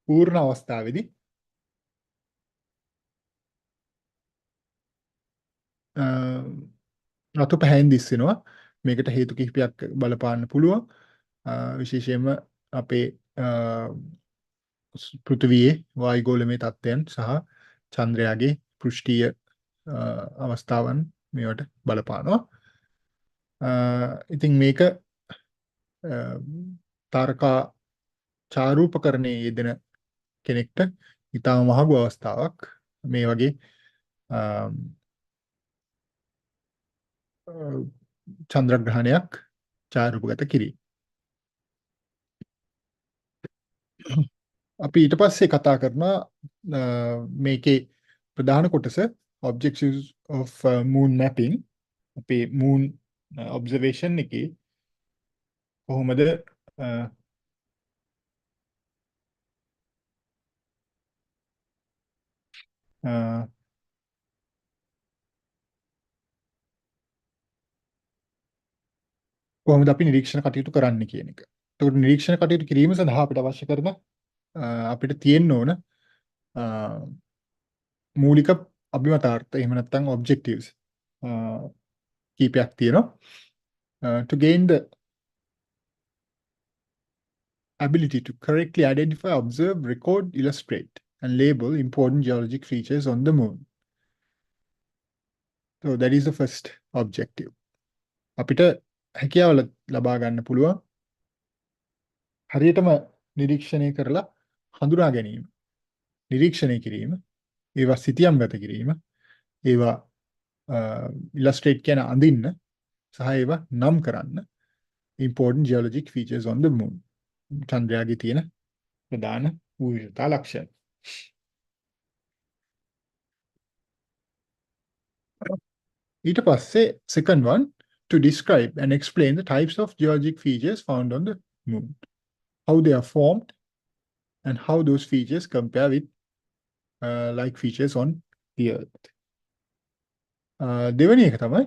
පූර්ණ අවස්ථාවේදී රතු පැහැයෙන් දිස්සෙනවා. මේකට හේතු කිහිපයක් බලපාන්න පුළුවන්. විශේෂයෙන්ම අපේ පෘථිවියේ වායුගෝලමය තත්ත්වයන් සහ චන්ද්‍රයාගේ පෘෂ්ඨීය අවස්ථාවන් මේවට බලපානවා. ඉතින් මේක තාරකා චාරූපකරණයේ යෙදෙන කෙනෙක්ට ඉතාම මහඟු අවස්ථාවක්. මේ වගේ චන්ද්‍රග්‍රහණයක් ඡායාරූපගත කිරීම. අපි ඊට පස්සේ කතා කරනවා මේකේ ප්‍රධාන කොටස objectives of moon mapping. අපේ moon observation එකේ කොහොමද කොහොමද අපි නිරීක්ෂණ කටයුතු කරන්න කියන එක. එතකොට නිරීක්ෂණ කටයුතු කිරීම සඳහා අපිට අවශ්‍ය කරන අපිට තියෙන්න ඕන මූලික අභිමතාර්ථ එහෙම නැත්නම් objectives කීපයක් තියෙනවා. To gain the ability to correctly identify, observe, record, illustrate and label important geologic features on the moon. So that is the first objective. අපිට හැකියාව ලබා ගන්න පුළුවන් හරියටම නිරීක්ෂණය කරලා හඳුනා ගැනීම, නිරීක්ෂණය කිරීම, ඒවා සිතියම් ගත කිරීම, ඒවා illustrate කියන අඳින්න සහ ඒවා නම් කරන්න important geologic features on the moon. චන්ද්‍රයාගේ තියෙන ප්‍රධාන විශේෂතා ලක්ෂණ. ඊට පස්සේ second one, to describe and explain the types of geologic features found on the moon, how they are formed and how those features compare with like features on the earth. දෙවෙනි එක තමයි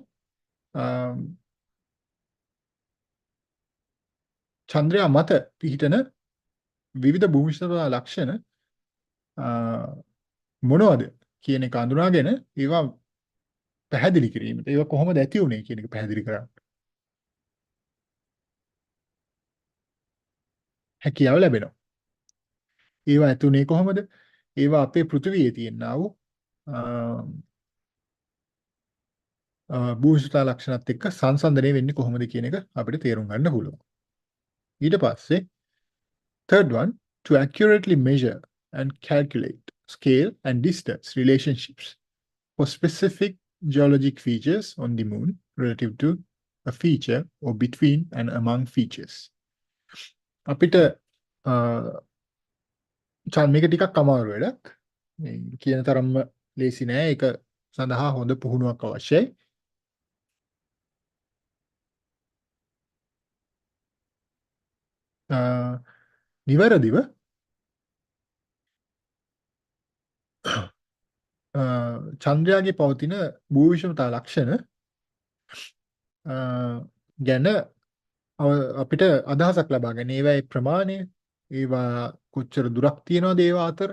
චන්ද්‍රයා මත පිහිටන විවිධ භූමිශාස්ත්‍රීය ලක්ෂණ මොනවද කියන එක අඳුනාගෙන ඒවා පැහැදිලි කිරීමට, ඒවා කොහොමද ඇති වුනේ කියන එක පැහැදිලි කරන්න හැකියාව ලැබෙනවා. ඒවා ඇති වුනේ කොහොමද? ඒවා අපේ පෘථිවියේ තියෙනා වූ භූමිශාස්ත්‍රීය ලක්ෂණත් එක්ක සංසන්දනය වෙන්නේ කොහොමද කියන එක අපිට තේරුම් ගන්න පුළුවන්. ඊට පස්සේ third one, to accurately measure and calculate scale and distance relationships for specific geologic features on the moon relative to a feature or between and among features. අපිට මේක ටිකක් අමාරු වැඩක්. කියන තරම්ම ලේසි නෑ. ඒක සඳහා හොඳ පුහුණුවක් අවශ්‍යයි. නිවැරදිව චන්ද්‍රයාගේ පවතින භූවිෂමතා ලක්ෂණ ගැන අපිට අදහසක් ලබා ගන්න. ඒවායේ ප්‍රමාණය, ඒවා කොච්චර දුරක් තියෙනවද ඒවා අතර,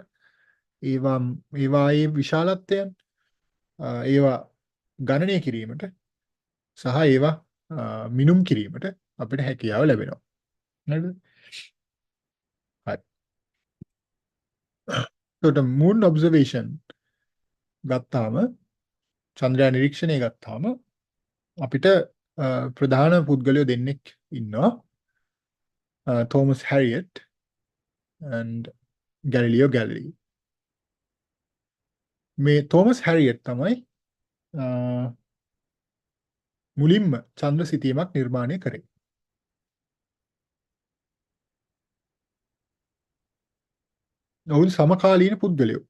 ඒවායේ විශාලත්වයන්, ඒවා ගණනය කිරීමට සහ ඒවා මිනුම් කිරීමට අපිට හැකියාව ලැබෙනවා. නේද? හරි. එතකොට moon observation ගත්තාම චන්ද්‍රයා නිරීක්ෂණය ගත්තාම අපිට ප්‍රධාන පුද්ගලයෝ දෙන්නෙක් ඉන්නවා. Thomas Harriot and Galileo Galilei. මේ Thomas Harriot තමයි මුලින්ම චන්ද්‍ර සිතීමක් නිර්මාණය කරේ. ඔවුන් සමකාලීන පුද්ගලයෝ.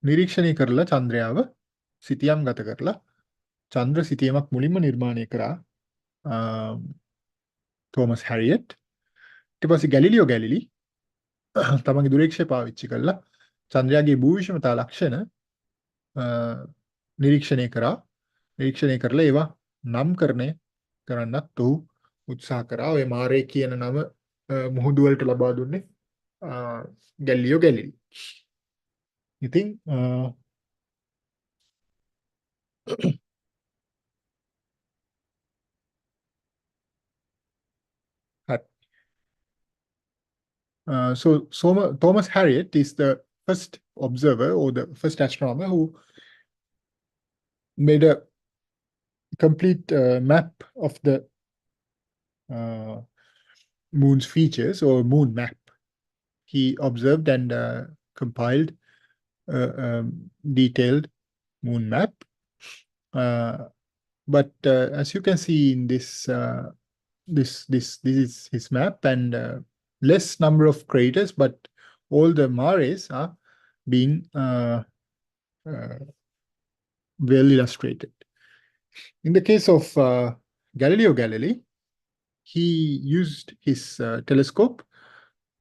නිරීක්ෂණය කරලා චන්ද්‍රයාව සිතියම් ගත කරලා චන්ද්‍ර සිතියමක් මුලින්ම නිර්මාණය කරා තෝමස් හැරියට්. ඊට පස්සේ ගැලිලියෝ ගැලිලි තමන්ගේ දුරීක්ෂය පාවිච්චි කරලා චන්ද්‍රයාගේ භූවිෂමතා ලක්ෂණ නිරීක්ෂණය කරා. නිරීක්ෂණය කරලා ඒවා නම් කරන්නත් ඔහු උත්සාහ කරා. ඔය මාරේ කියන නම මුහුදු වලට ලබා දුන්නේ ගැලිලියෝ ගැලිලි. ඉතින් so Thomas Harriot is the first observer or the first astronomer who made a complete map of the moon's features or moon map. He observed and compiled a detailed moon map. But as you can see in this is his map, and less number of craters, but all the mares are being well illustrated. In the case of Galileo Galilei, he used his telescope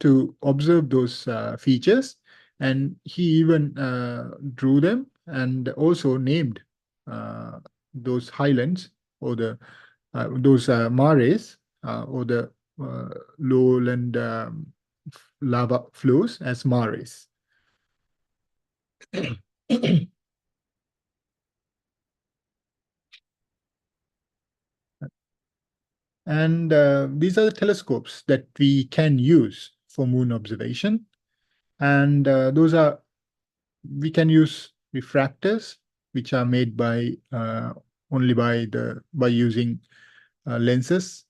to observe those features, and he even drew them and also named those highlands or those mares or the lowland lava flows as mares. And these are the telescopes that we can use for moon observation. And those are, we can use refractors, which are made by only by using lenses,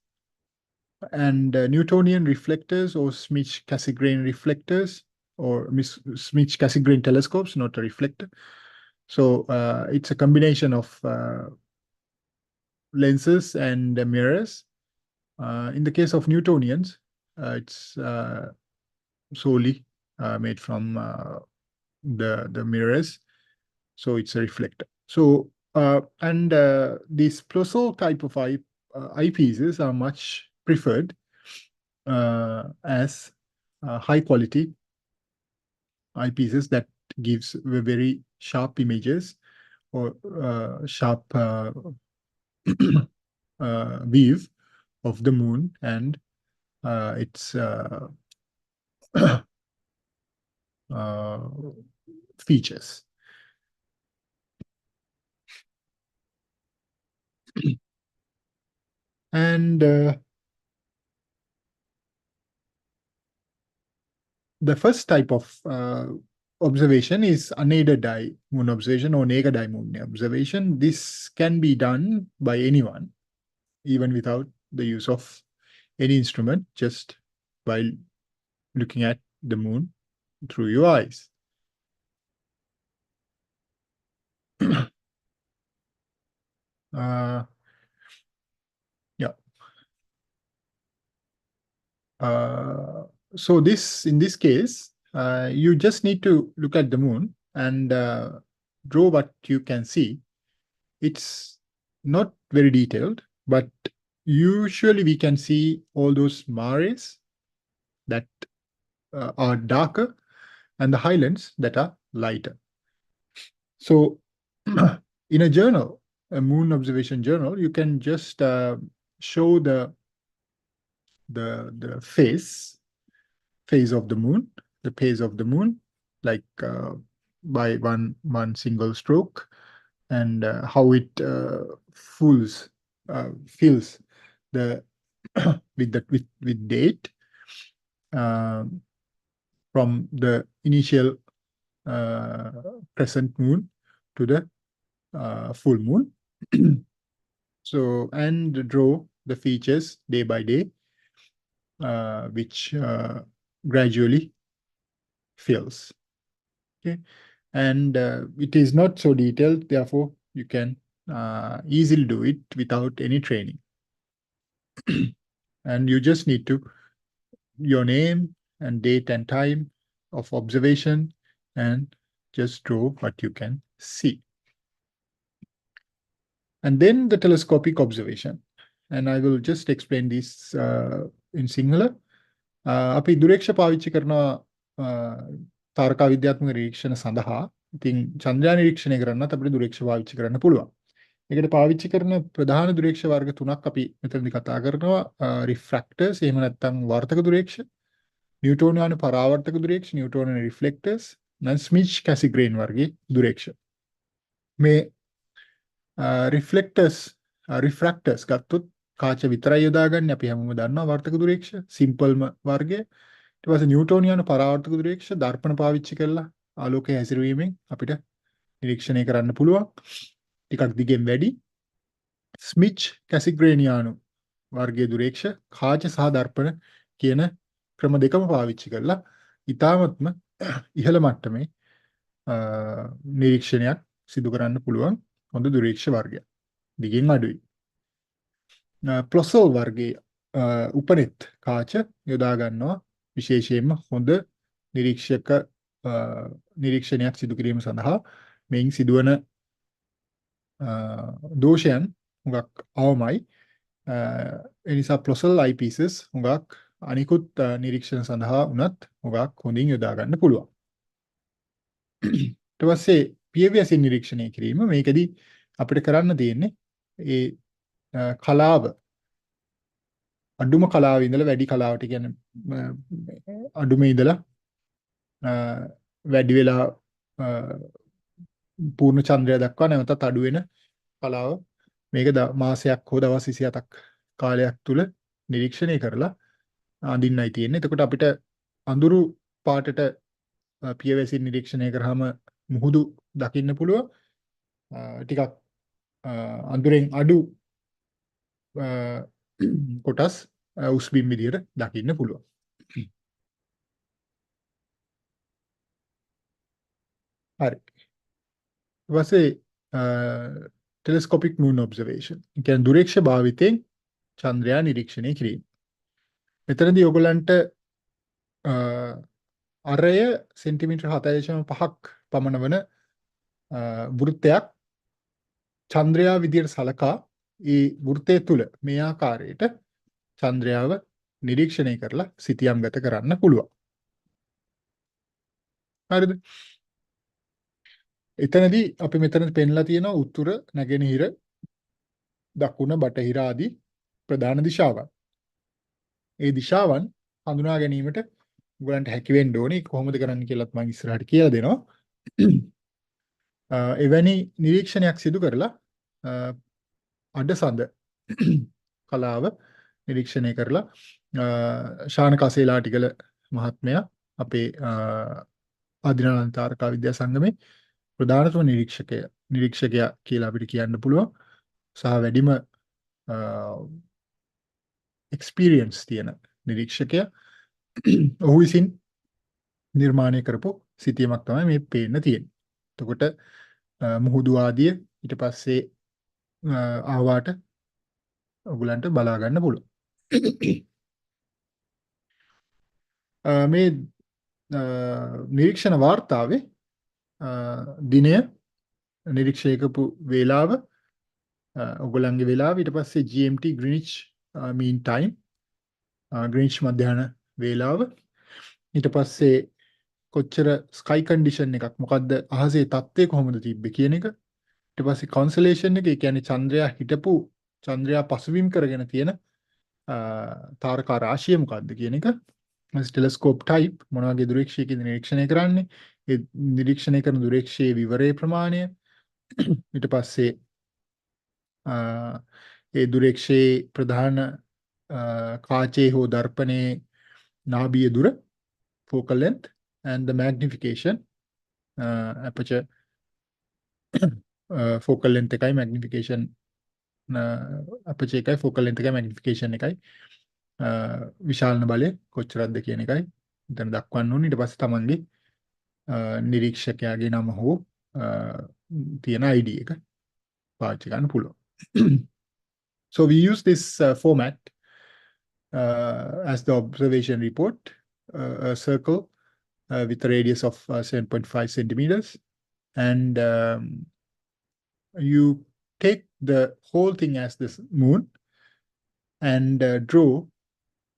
and Newtonian reflectors or Schmidt-Cassegrain reflectors, or Schmidt-Cassegrain telescopes, not a reflector. So it's a combination of lenses and mirrors. In the case of Newtonians, it's solely made from the mirrors, so it's a reflector. So and these Plosso type of eyepieces are much preferred as high quality eyepieces that gives very sharp images or sharp view of the moon and its features. And the first type of observation is unaided eye moon observation or naked eye moon observation. This can be done by anyone, even without the use of any instrument, just by looking at the moon through your eyes. So in this case, you just need to look at the moon and draw what you can see. It's not very detailed, but usually we can see all those mares that are darker and the highlands that are lighter. So in a journal, a moon observation journal, you can just show the phase of the moon, like by one single stroke, and how it fills the with date from the initial crescent moon to the full moon. So, and draw the features day by day, which gradually fills. Okay, and it is not so detailed, therefore you can easily do it without any training. And you just need to your name and date and time of observation and just draw what you can see. And then the telescopic observation. And I will just explain this in Sinhala. අපි දුරේක්ෂ පාවිච්චි කරනවා තාරකා විද්‍යාත්මක නිරීක්ෂණ සඳහා. ඉතින් චන්ද්‍රයා නිරීක්ෂණය කරන්නත් අපිට දුරේක්ෂ පාවිච්චි කරන්න පුළුවන්. ඒකට පාවිච්චි කරන ප්‍රධාන දුරේක්ෂ වර්ග තුනක් අපි මෙතනදී කතා කරනවා. රිෆ්‍රැක්ටර්ස්, එහෙම නැත්නම් වාර්තක දුරේක්ෂ, නිව්ටෝනියානු පරාවර්තක දුරේක්ෂ, නිව්ටෝනියානු රිෆ්ලෙක්ටර්ස්, නැත්නම් ස්මිච් කැසිග්‍රේන් වර්ගයේ දුරේක්ෂ. මේ රිෆ්ලෙක්ටර්ස් රිෆ්‍රැක්ටර්ස් ගත්තොත් කාච විතරයි යොදාගන්නේ. අපි හැමෝම දන්නවා වර්තක දුරේක්ෂ සිම්පල්ම වර්ගය. ඊට පස්සේ නිව්ටෝනියානු පරාවර්තක දුරේක්ෂ දර්පණ පාවිච්චි කරලා ආලෝකය හැසිරවීමෙන් අපිට නිරීක්ෂණය කරන්න පුළුවන්. ටිකක් දිගෙන් වැඩි. ස්මිච් කැසිග්‍රේනියානු වර්ගයේ දුරේක්ෂ කාච සහ දර්පණ කියන ක්‍රම දෙකම පාවිච්චි කරලා ඉතාමත්ම ඉහළ මට්ටමේ නිරීක්ෂණයක් සිදු කරන්න පුළුවන් හොඳ දුරේක්ෂ වර්ගයක්. දිගින් අඩුයි. ප්ලොසල් වර්ගයේ උපනෙත් කාච යොදා ගන්නවා විශේෂයෙන්ම හොඳ නිරීක්ෂණයක් සිදු කිරීම සඳහා. මේන් සිදුවන දෝෂයන් හුඟක් අවමයි. ඒ නිසා ප්ලොසල් eyepieces හුඟක් අනිකුත් නිරීක්ෂණ සඳහා උනත් හුඟක් හොඳින් යොදා ගන්න පුළුවන්. ඊට පස්සේ පියවැසින් නිරීක්ෂණය කිරීම. මේකෙදි අපිට කරන්න තියෙන්නේ ඒ කලාව අඩුම කලාවේ ඉඳලා වැඩි කලාවට කියන්නේ අඩුමේ ඉඳලා වැඩි වෙලා පූර්ණ චන්ද්‍රය දක්වා නැවතත් අඩු වෙන කලාව මේක මාසයක් හෝ දවස් 27ක් කාලයක් තුල නිරීක්ෂණය කරලා අඳින්නයි තියෙන්නේ. එතකොට අපිට අඳුරු පාටට පියවැසින් නිරීක්ෂණය කරාම මුහුදු දකින්න පුළුවන්. ටිකක් අඳුරෙන් අඩු කොටස් උස්බිම් විදියට දකින්න පුළුවන්. හරි. ඊට පස්සේ telescopic moon observation. ඒ කියන්නේ දුරේක්ෂ භාවිතයෙන් චන්ද්‍රයා නිරීක්ෂණය කිරීම. මෙතනදී ඔයගලන්ට අරය සෙන්ටිමීටර් 7.5ක් පමණ වන වෘත්තයක් චන්ද්‍රයා විදියට සලකා ඒ වෘත්තය තුල මේ ආකාරයට චන්ද්‍රයාව නිරීක්ෂණය කරලා සිතියම් ගත කරන්න පුළුවන්. හරිද? එතනදී අපි මෙතන පෙන්ලා තියෙනවා උතුර, නැගෙනහිර, දකුණ, බටහිර ආදී ප්‍රධාන දිශාවන්. ඒ දිශාවන් හඳුනා ගැනීමට ඔයගලන්ට හැකි වෙන්න ඕනේ. කොහොමද කරන්න කියලාත් මම ඉස්සරහට කියලා දෙනවා. එවැනි නිරීක්ෂණයක් සිදු කරලා අඩසඳ කලාව නිරීක්ෂණය කරලා ශාන කසේලාටිගල මහත්මයා අපේ ආදිනාලන්ත තාරකා විද්‍යා සංගමේ ප්‍රධානතම නිරීක්ෂකයා කියලා අපිට කියන්න පුළුවන්. සහ වැඩිම එක්ස්පීරියන්ස් තියෙන නිරීක්ෂකයා. ඔහු විසින් නිර්මාණය කරපු සිතියමක් තමයි මේ පේන්න තියෙන්නේ. එතකොට මුහුදු ආදිය ඊට පස්සේ ආවාට ඔයගලන්ට බලා ගන්න පුළුවන්. මේ නිරීක්ෂණ වාර්තාවේ දිනය නිරීක්ෂණය කරපු වේලාව ඔයගලන්ගේ වේලාව ඊට පස්සේ GMT Greenwich mean time Greenwich මධ්‍යහන වේලාව ඊට පස්සේ කොච්චර ස්කයි කන්ඩිෂන් එකක් මොකද්ද අහසේ තත්ත්වය කොහොමද තිබ්බේ කියන එක ඊට පස්සේ කොන්සලේෂන් එක ඒ කියන්නේ චන්ද්‍රයා පසුබිම් කරගෙන තියෙන තාරකා රාශිය මොකද්ද කියන එක ටෙලස්කෝප් ටයිප් මොන වගේ දුරේක්ෂයකින්ද නිරීක්ෂණය කරන්නේ ඒ නිරීක්ෂණය කරන දුරේක්ෂයේ විවරයේ ප්‍රමාණය ඊට පස්සේ ඒ දුරේක්ෂයේ ප්‍රධාන කාචේ හෝ දර්පණයේ නාභීය දුර, focal length, and the magnification, aperture focal length එකයි magnification aperture එකයි focal length එකයි magnification එකයි විශාලන බලය කොච්චරක්ද කියන එකයි එතන දක්වන්න ඕනේ. ඊට පස්සේ තමන්ගේ නිරීක්ෂකයාගේ නම හෝ තියෙන ID එක පාවිච්චි කරන්න පුළුවන්. So we use this format as the observation report, a circle with a radius of 7.5 centimeters, and you take the whole thing as this moon and draw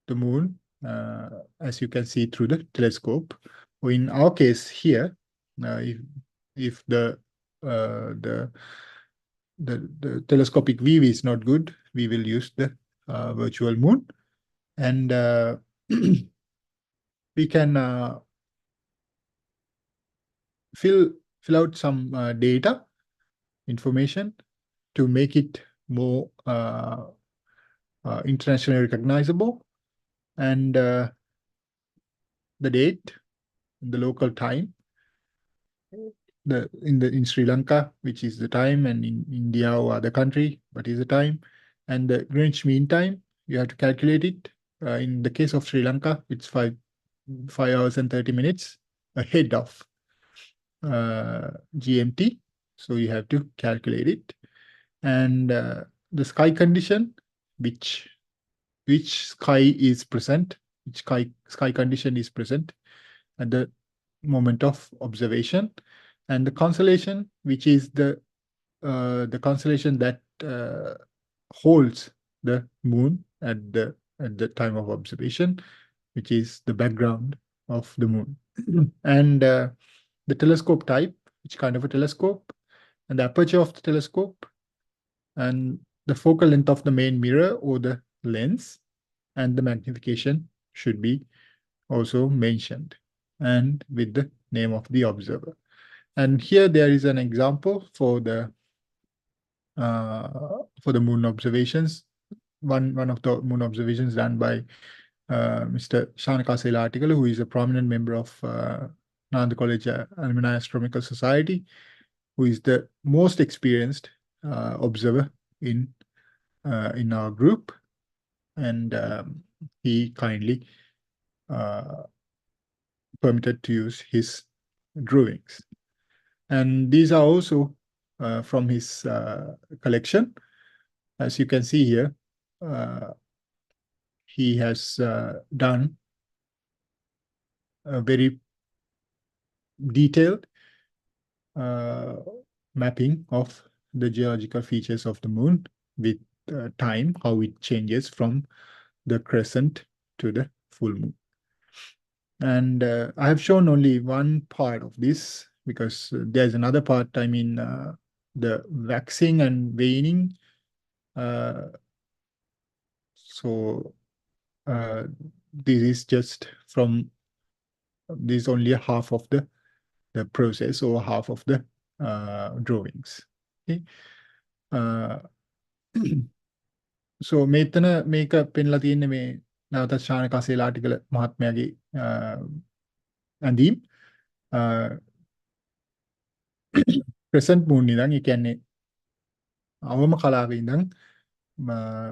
the moon as you can see through the telescope. Or in our case here, if the telescopic view is not good, we will use the virtual moon, and we can fill out some data information to make it more internationally recognizable, and the date, the local time, in Sri Lanka, which is the time, and in India or other country, what is the time, and the Greenwich Mean Time, you have to calculate it. In the case of Sri Lanka, it's 5 hours and 30 minutes ahead of GMT, so you have to calculate it. And the sky condition, which sky is present, which sky condition is present at the moment of observation, and the constellation, which is the constellation that holds the moon at the time of observation, which is the background of the moon. And the telescope type, which kind of a telescope, and the aperture of the telescope, and the focal length of the main mirror or the lens, and the magnification should be also mentioned, and with the name of the observer. And here there is an example for the moon observations. One of the moon observations done by Mr. Shanaka Selatikala, who is a prominent member of Nalanda College Alumni Astronomical Society, who is the most experienced observer in our group, and he kindly permitted to use his drawings. And these are also from his collection. As you can see here, he has done a very detailed mapping of the geological features of the moon with time, how it changes from the crescent to the full moon. And I have shown only one part of this because there's another part, I mean, the waxing and waning. So this is just from, this is only half of the process or half of the drawings. Okay. So මෙතන මේක පෙන්ලා තියෙන්නේ මේ නැවතත් Shanaka සේලාටිකල මහත්මයාගේ ඇඳීම් crescent moon ඉඳන් ඒ කියන්නේ අවම කලාවේ ඉඳන්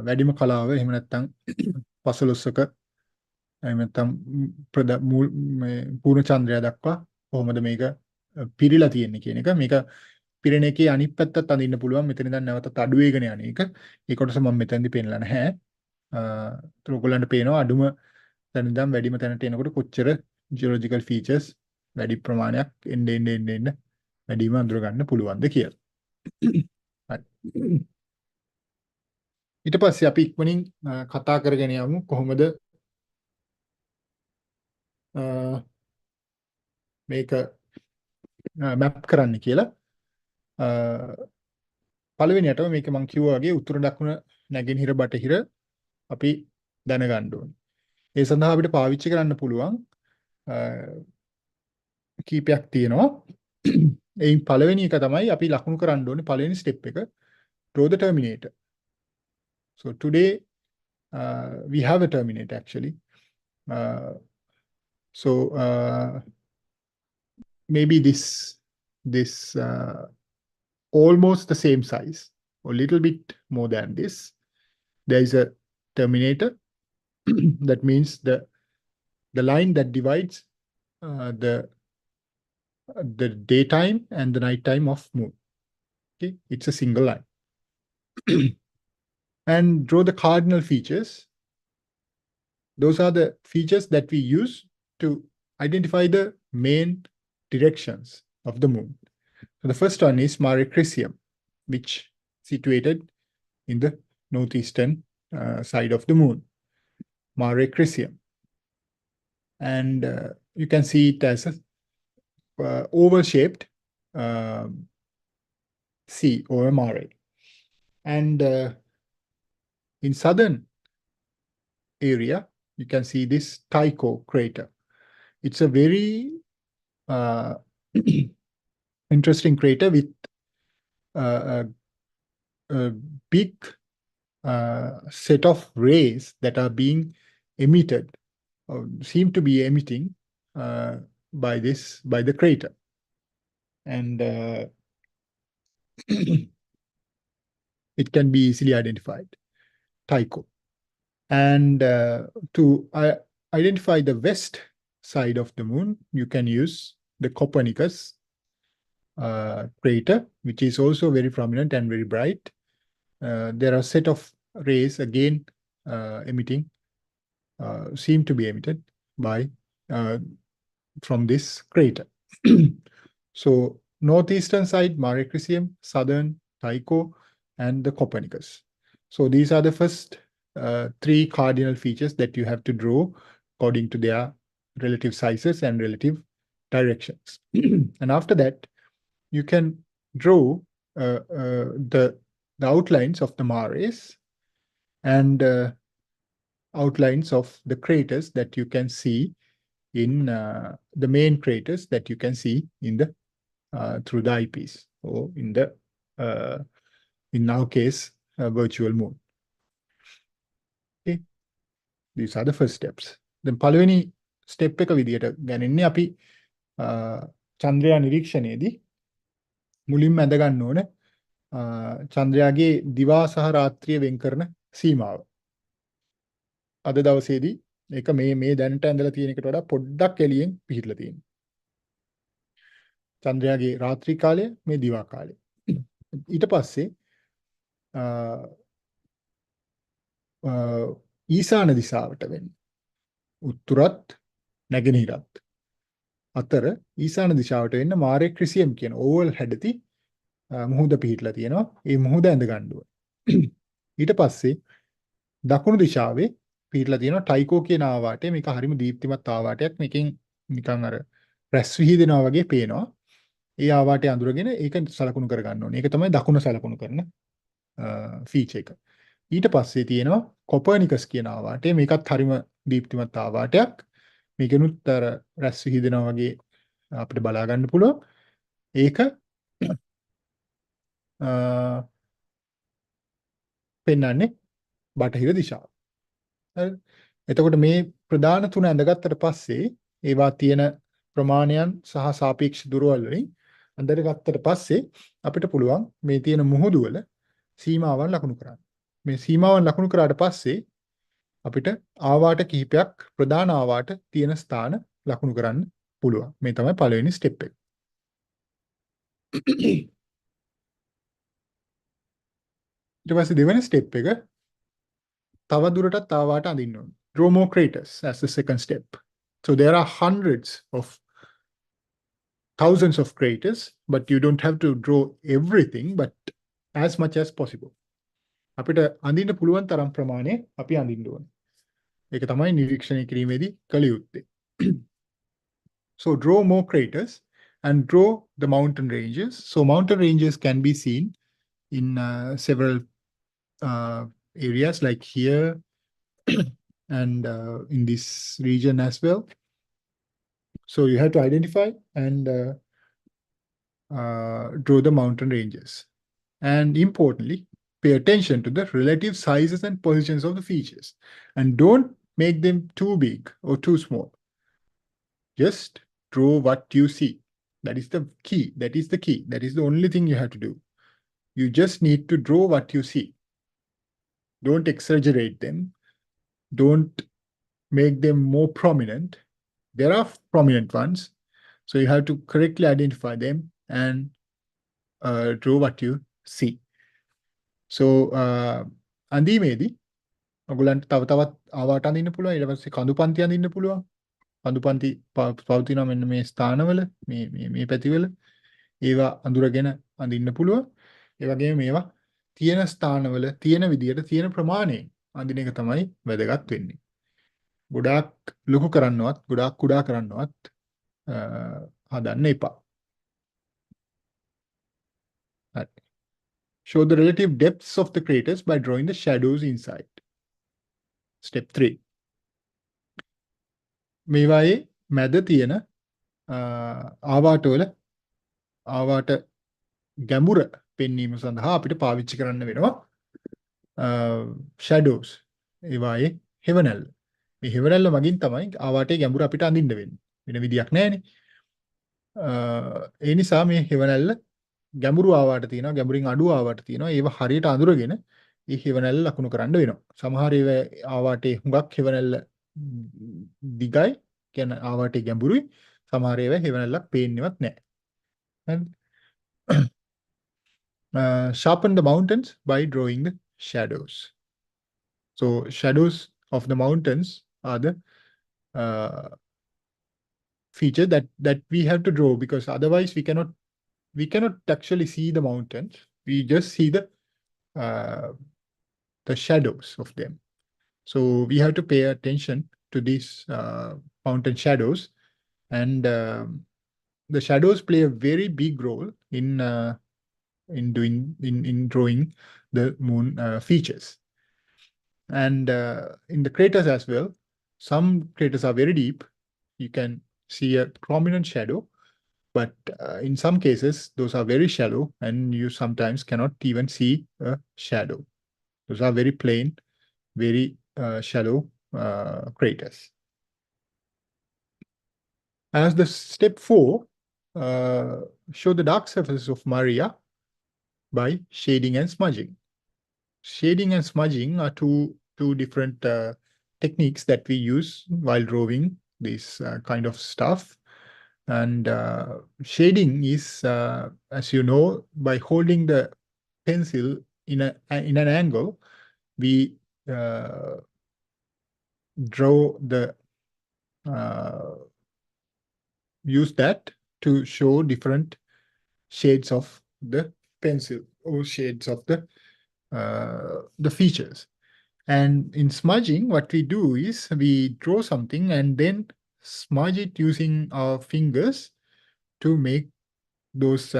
වැඩිම කලාව එහෙම නැත්නම් 15ක එහෙම නැත්නම් පූර්ණ චන්ද්‍රය දක්වා කොහොමද මේක පිරීලා තියෙන්නේ කියන එක. මේක පිරෙන එකේ අනිත් පැත්තත් අඳින්න පුළුවන්. මෙතන ඉඳන් නැවතත් අඩු වේගන යන එක. ඒ කොටස මම මෙතනදී පෙන්නලා නැහැ. ඒතර ඔයගොල්ලන්ට පේනවා අඩුම තැන ඉඳන් වැඩිම තැනට එනකොට කොච්චර ජියොලොජිකල් ෆීචර්ස් වැඩි ප්‍රමාණයක් එන්න වැඩිම අඳුර ගන්න පුළුවන්ද කියලා. හරි. ඊට පස්සේ අපි ඉක්මනින් කතා කරගෙන යමු කොහොමද මේක මැප් කරන්න කියලා. පළවෙනියටම මේක මම කිව්වා වගේ උතුරු දකුණ නැගෙනහිර බටහිර අපි දැනගන්න ඕනේ. ඒ සඳහා අපිට පාවිච්චි කරන්න පුළුවන් කීපයක් තියෙනවා. එයින් පළවෙනි එක තමයි අපි ලකුණු කරන්න ඕනේ පළවෙනි ස්ටෙප් එක, draw the terminator. So today we have a terminator actually. So maybe this almost the same size, or a little bit more than this. There is a terminator. That means the line that divides the daytime and the nighttime of moon. Okay, it's a single line. And draw the cardinal features. Those are the features that we use to identify the main directions of the moon. So the first one is Mare Crisium, which situated in the northeastern side of the moon, Mare Crisium. And you can see it as a oval-shaped sea or a mare. And in southern area, you can see this Tycho crater. It's a very interesting crater with a big set of rays that are being emitted, or seem to be emitting by the crater. And it can be easily identified, Tycho. And to identify the west side of the moon, you can use the Copernicus crater, which is also very prominent and very bright. There are a set of rays again emitting, seem to be emitted by from this crater. So northeastern side, Mare Crisium, southern Tycho, and the Copernicus. So these are the first three cardinal features that you have to draw according to their relative sizes and relative directions. And after that, you can draw the outlines of the mares and outlines of the craters that you can see in the main craters that you can see in the through the eyepiece, or in the in our case virtual moon. Okay, these are the first steps. Then පළවෙනි step එක විදියට ගන්නේ අපි චන්ද්‍රයා නිරීක්ෂණයේදී මුලින්ම ඇඳ ගන්න ඕන චන්ද්‍රයාගේ දිවා සහ රාත්‍රිය වෙන් කරන සීමාව. අද දවසේදී ඒක මේ දැනට ඇඳලා තියෙන එකට වඩා පොඩ්ඩක් එළියෙන් පිහිටලා තියෙනවා. චන්ද්‍රයාගේ රාත්‍රී කාලය, මේ දිවා කාලය. ඊට පස්සේ ඊසාන දිශාවට වෙන්නේ. උත්තරත් නැගෙනහිරත් අතර ඊසාන දිශාවට වෙන්න මාරේ ක්‍රිසියම් කියන ඕවල් හැඩති මුහුද පිහිටලා තියෙනවා. ඒ මුහුද ඇඳ ගන්න ඕනේ. ඊට පස්සේ දකුණු දිශාවේ පිහිටලා තියෙනවා ටයිකෝ කියන ආවාටය. මේක හරිම දීප්තිමත් ආවාටයක්. මේකෙන් නිකන් අර රැස් විහිදෙනවා වගේ පේනවා. ඒ ආවාටය අඳුරගෙන ඒක සලකුණු කර ගන්න ඕනේ. ඒක තමයි දකුණ සලකුණු කරන ෆීචර් එක. ඊට පස්සේ තියෙනවා කොපර්නිකස් කියන ආවාටය. මේකත් හරිම දීප්තිමත් ආවාටයක්. මේකෙනුත් අර රැස් විහිදෙනවා වගේ අපිට බලා ගන්න පුළුවන්. ඒක පෙන්වන්නේ බටහිර දිශාව. හරි. එතකොට මේ ප්‍රධාන තුන ඇඳගත්තට පස්සේ ඒවා තියෙන ප්‍රමාණයන් සහ සාපේක්ෂ දුරවල් වලින් අඳගත්තට පස්සේ අපිට පුළුවන් මේ තියෙන මුහුදු වල සීමාවන් ලකුණු කරන්න. මේ සීමාවන් ලකුණු කරාට පස්සේ අපිට ආවාට කිහිපයක් ප්‍රධාන ආවාට තියෙන ස්ථාන ලකුණු කරන්න පුළුවන්. මේ තමයි පළවෙනි ස්ටෙප් එක. ඊට පස්සේ දෙවෙනි ස්ටෙප් එක තව දුරටත් ආවාට අඳින්න ඕනේ. Draw more craters as the second step. So there are hundreds of thousands of craters, but you don't have to draw everything, but as much as possible. අපිට අඳින්න පුළුවන් තරම් ප්‍රමාණය අපි අඳින්න ඕනේ. ඒක තමයි නිරීක්ෂණය කිරීමේදී කළ යුත්තේ. So draw more craters and draw the mountain ranges. So mountain ranges can be seen in several areas like here and in this region as well. So you have to identify and draw the mountain ranges. And importantly, pay attention to the relative sizes and positions of the features. And don't make them too big or too small. Just draw what you see. That is the key. That is the key. That is the only thing you have to do. You just need to draw what you see. Don't exaggerate them. Don't make them more prominent. There are prominent ones. So you have to correctly identify them and draw what you see. So අන්තිමේදී ඔයගොල්ලන්ට තව තවත් ආවාට අඳින්න පුළුවන්. ඊට පස්සේ කඳු පන්ති අඳින්න පුළුවන්. කඳු පන්ති පවතිනවා මෙන්න මේ ස්ථානවල මේ පැතිවල. ඒවා අඳුරගෙන අඳින්න පුළුවන්. ඒ වගේම මේවා තියෙන ස්ථානවල තියෙන විදියට තියෙන ප්‍රමාණයෙන් අඳින එක තමයි වැදගත් වෙන්නේ. ගොඩාක් ලොකු කරන්නවත් ගොඩාක් කුඩා කරන්නවත් හදන්න එපා. හරි. Show the relative depths of the craters by drawing the shadows inside. Step 3. මේවායේ මැද තියෙන ආවාටවල ආවාට ගැඹුර පෙන්වීම සඳහා අපිට පාවිච්චි කරන්න වෙනවා shadows. ඒවායේ හෙවණැල්ල. මේ හෙවණැල්ල මගින් තමයි ආවාටේ ගැඹුර අපිට අඳින්න වෙන්නේ. වෙන විදියක් නැහැනේ. ඒ නිසා මේ හෙවණැල්ල ගැඹුරු ආවාට තියෙනවා, ගැඹුරින් අඩු ආවාට තියෙනවා. ඒව හරියට අඳුරගෙන ඒ හෙවණැල්ල ලකුණු කරන්න වෙනවා. සමහර ඒවා ආවාටේ හුඟක් හෙවණැල්ල දිගයි, කියන්නේ ආවාටේ ගැඹුරුයි. සමහර ඒවා හෙවණැල්ලක් පේන්නේවත් නැහැ. Sharpen the mountains by drawing the shadows. So shadows of the mountains are the feature that we have to draw, because otherwise we cannot actually see the mountains. We just see the shadows of them. So we have to pay attention to these mountain shadows, and the shadows play a very big role in drawing the moon features. And in the craters as well, some craters are very deep. You can see a prominent shadow, but in some cases, those are very shallow, and you sometimes cannot even see a shadow. Those are very plain, very shallow craters. As the step 4, show the dark surfaces of Maria by shading and smudging. Shading and smudging are two different techniques that we use while drawing this kind of stuff. And shading is, as you know, by holding the pencil in an angle, we draw the use that to show different shades of the pencil or shades of the features. And in smudging, what we do is we draw something and then smudge it using our fingers to make those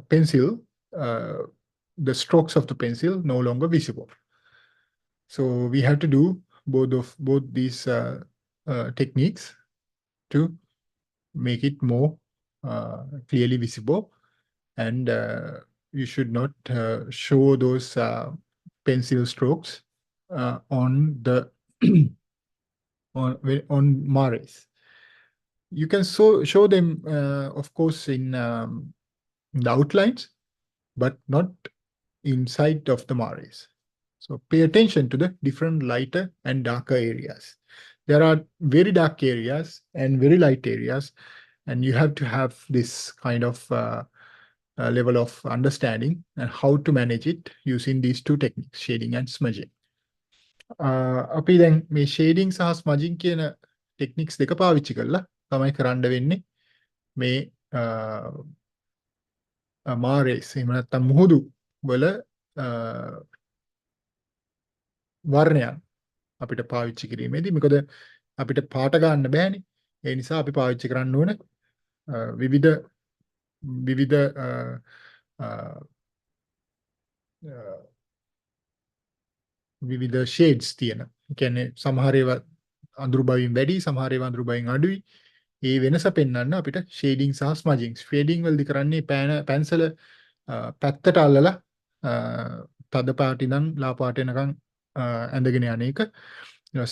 pencil, the strokes of the pencil no longer visible. So we have to do both these techniques to make it more clearly visible. And you should not show those pencil strokes on the on mares. You can show them, of course, in the outlines, but not inside of the mares. So pay attention to the different lighter and darker areas. There are very dark areas and very light areas, and you have to have this kind of level of understanding and how to manage it using these two techniques, shading and smudging. අපි දැන් මේ shading සහ smudging කියන techniques දෙක පාවිච්චි කරලා තමයි කරන්න වෙන්නේ මේ මාරේස් එහෙම නැත්නම් මුහුදු වල වර්ණයන් අපිට පාවිච්චි කිරීමේදී මොකද අපිට පාට ගන්න බෑනේ. ඒ නිසා අපි පාවිච්චි කරන්න ඕන විවිධ විවිධ shades තියෙන. කියන්නේ සමහර ඒවා අඳුරු බවින් වැඩි, සමහර ඒවා අඳුරු බවින් අඩුයි. ඒ වෙනස පෙන්වන්න අපිට ෂේඩින් සහ ස්මජින්. ෂේඩින් වලදී කරන්නේ පැන්සල පැත්තට අල්ලලා තද පාට ඉඳන් ලා පාට වෙනකන් ඇඳගෙන යන එක.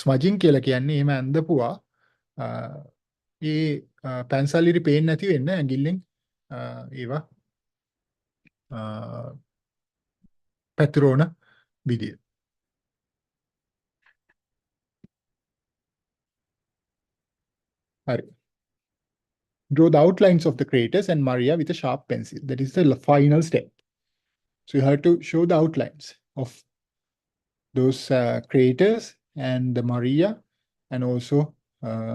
ස්මජින් කියලා කියන්නේ එහෙම ඇඳපුවා ඒ පැන්සල් ඉරි පේන්නේ නැති වෙන්න ඇඟිල්ලෙන් ඒවා පැතිරෝන විදිය. හරි. Draw the outlines of the craters and Maria with a sharp pencil. That is the final step. So you have to show the outlines of those craters and the Maria, and also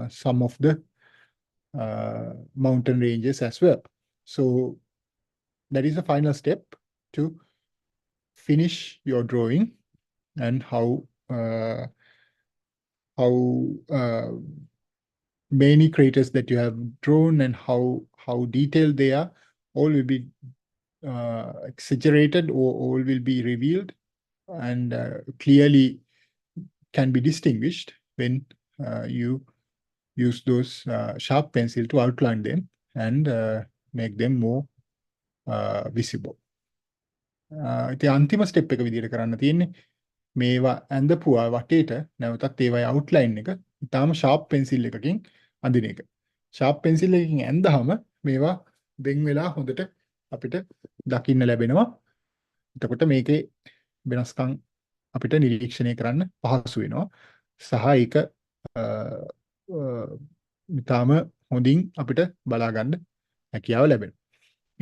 some of the mountain ranges as well. So that is the final step to finish your drawing, and how many craters that you have drawn and how detailed they are, all will be exaggerated, or all will be revealed and clearly can be distinguished when you use those sharp pencil to outline them and make them more visible. ඉතින් අන්තිම step එක විදිහට කරන්න තියෙන්නේ මේවා ඇඳපුවා වටේට නැවතත් ඒවයි අවුට්ලයින් එක ඉතාලම ෂාප් පෙන්සිල් එකකින් අඳින එක. ෂාප් පෙන්සිල් එකකින් ඇඳහම මේවා වෙන් වෙලා හොඳට අපිට දකින්න ලැබෙනවා. එතකොට මේකේ වෙනස්කම් අපිට නිරීක්ෂණය කරන්න පහසු වෙනවා. සහ ඒක ඉතාලම හොඳින් අපිට බලා ගන්න හැකියාව ලැබෙනවා.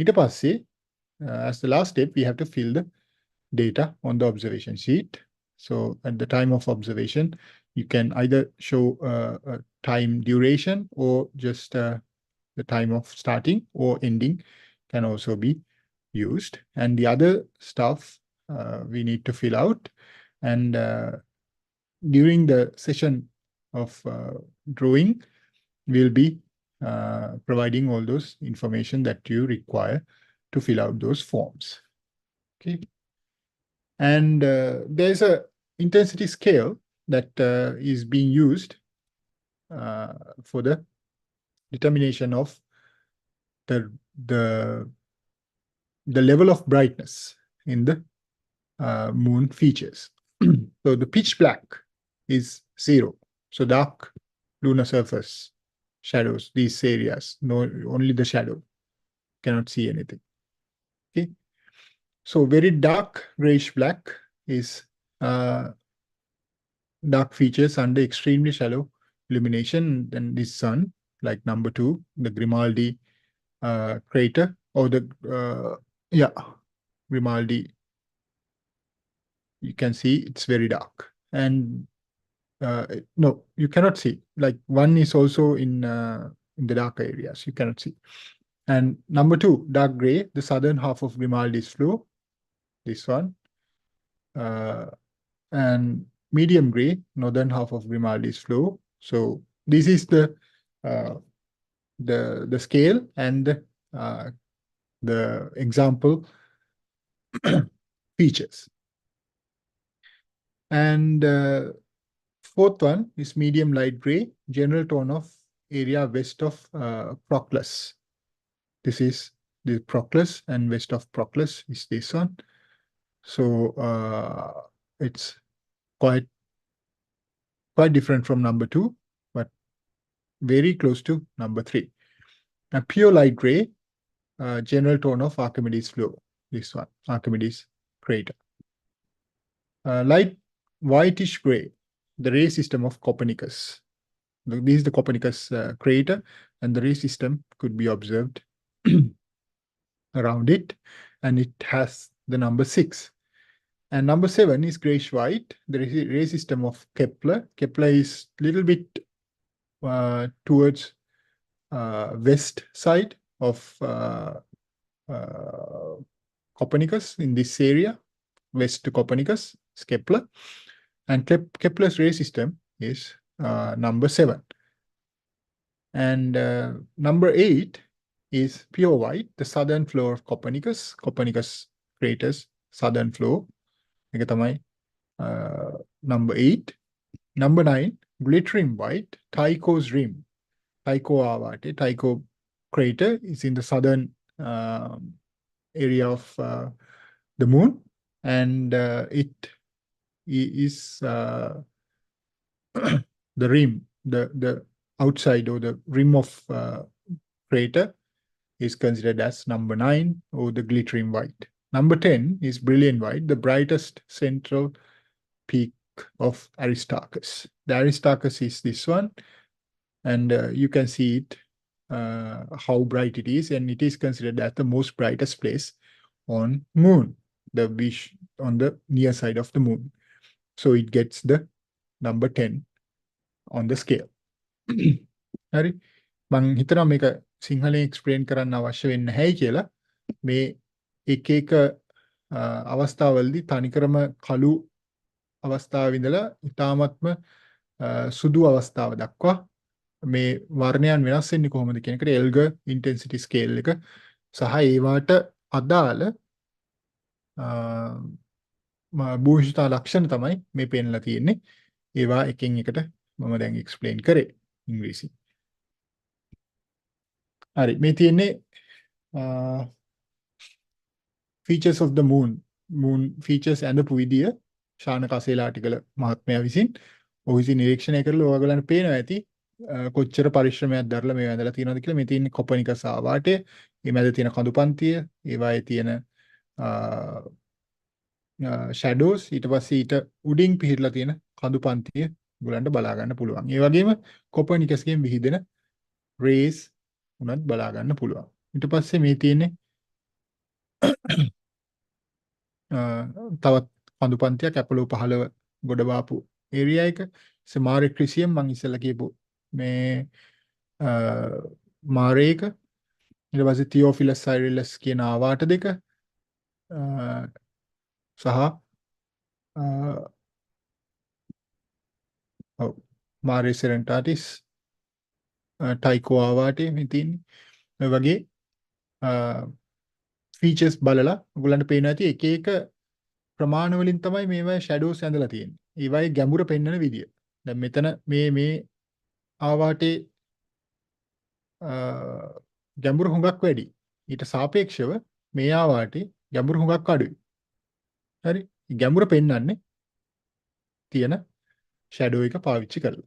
ඊට පස්සේ as the last step, we have to fill the data on the observation sheet. So at the time of observation, you can either show a time duration or just the time of starting or ending can also be used. And the other stuff we need to fill out. And during the session of drawing, we'll be providing all those information that you require to fill out those forms. Okay. And there's a intensity scale that is being used for the determination of the level of brightness in the moon features. So the pitch black is 0. So dark lunar surface shadows, these areas, no, only the shadow, cannot see anything. Okay. So very dark grayish black is dark features under extremely shallow illumination. Then this sun, like number 2, the Grimaldi crater, or the Grimaldi, you can see it's very dark. And no, you cannot see. Like one is also in the darker areas, you cannot see. And number 2, dark gray, the southern half of Grimaldi's flow, this one. And medium gray, northern half of Grimaldi's flow. So this is the scale and the example features. And fourth one is medium light gray, general tone of area west of Proclus. This is the Proclus, and west of Proclus is this one. So it's quite different from number 2, but very close to number 3. A pure light gray, general tone of Archimedes flow. This one, Archimedes crater. Light whitish gray, the ray system of Copernicus. This is the Copernicus crater, and the ray system could be observed around it, and it has the number 6. And number 7 is grayish white, the ray system of Kepler. Kepler is little bit towards west side of Copernicus in this area. West to Copernicus is Kepler. And Kepler's ray system is number 7. And number 8 is pure white, the southern floor of Copernicus. Copernicus craters southern floor. Number 8. Number 9, glittering white, Tycho's rim. Tycho Awate. Tycho crater is in the southern area of the moon, and it is the rim, the outside or the rim of crater is considered as number 9, or the glittering white. Number 10 is brilliant white, the brightest central peak of Aristarchus. The Aristarchus is this one, and you can see it, how bright it is, and it is considered as the most brightest place on moon, on the near side of the moon. So it gets the number 10 on the scale. හරි මං හිතනවා මේක සිංහලෙන් explain කරන්න අවශ්‍ය වෙන්නේ නැහැයි කියලා. මේ එක එක අවස්ථාවලදී තනිකරම කළු අවස්ථාව ඉඳලා ඉතාමත්ම සුදු අවස්ථාව දක්වා මේ වර්ණයන් වෙනස් වෙන්නේ කොහොමද කියන එකට එල්ගර් ඉන්ටෙන්සිටි ස්කේල් එක සහ ඒවට අදාළ භූෂිතා ලක්ෂණ තමයි මේ පෙන්ලා තියෙන්නේ. ඒවා එකින් එකට මම දැන් එක්ස්ප්ලেইন කරේ ඉංග්‍රීසි. හරි මේ තියෙන්නේ features of the moon features ඇඳපු විදිය ශාන කසේලාටිකල මහත්මයා විසින් ඔහු විසින් නිරීක්ෂණය කරලා ඔයගලන්ට පේනවා ඇති කොච්චර පරිශ්‍රමයක් දරලා මේ ඇඳලා තියෙනවද කියලා. මේ තියෙන්නේ කොපර්නිකස් ආවාටය, මේ මැද තියෙන කඳු පන්තිය, ඒවායේ තියෙන shadows, ඊට පස්සේ ඊට උඩින් පිහිටලා තියෙන කඳු පන්තිය ඔයගලන්ට බලා ගන්න පුළුවන්. ඒ වගේම කොපර්නිකස්ගෙන් විහිදෙන rays උනත් බලා ගන්න පුළුවන්. ඊට පස්සේ මේ තියෙන්නේ තවත් කඳු පන්තියක් ඇපලෝ 15 ගොඩ වාපු ඒරියා එක. මාරේ ක්‍රිසියම් මං ඉස්සෙල්ලා කියපු මේ මාරේ එක. ඊට පස්සේ තියෝෆිලස් සයිරිලස් කියන ආවාට දෙක සහ මාරේ සෙරෙන්ටාටිස්, ටයිකෝ ආවාටේ මේ තියෙන්නේ. මේ වගේ ෆීචර්ස් බලලා ඔයගලන්ට පේනවා ඇති එක එක ප්‍රමාණ වලින් තමයි මේවා ෂැඩෝස් ඇඳලා තියෙන්නේ. ඒවයි ගැඹුර පෙන්වන විදිය. දැන් මෙතන මේ ආවාටේ ගැඹුර හුඟක් වැඩි. ඊට සාපේක්ෂව මේ ආවාටේ ගැඹුර හුඟක් අඩුයි. හරි. ගැඹුර පෙන්වන්නේ තියෙන ෂැඩෝ එක පාවිච්චි කරලා.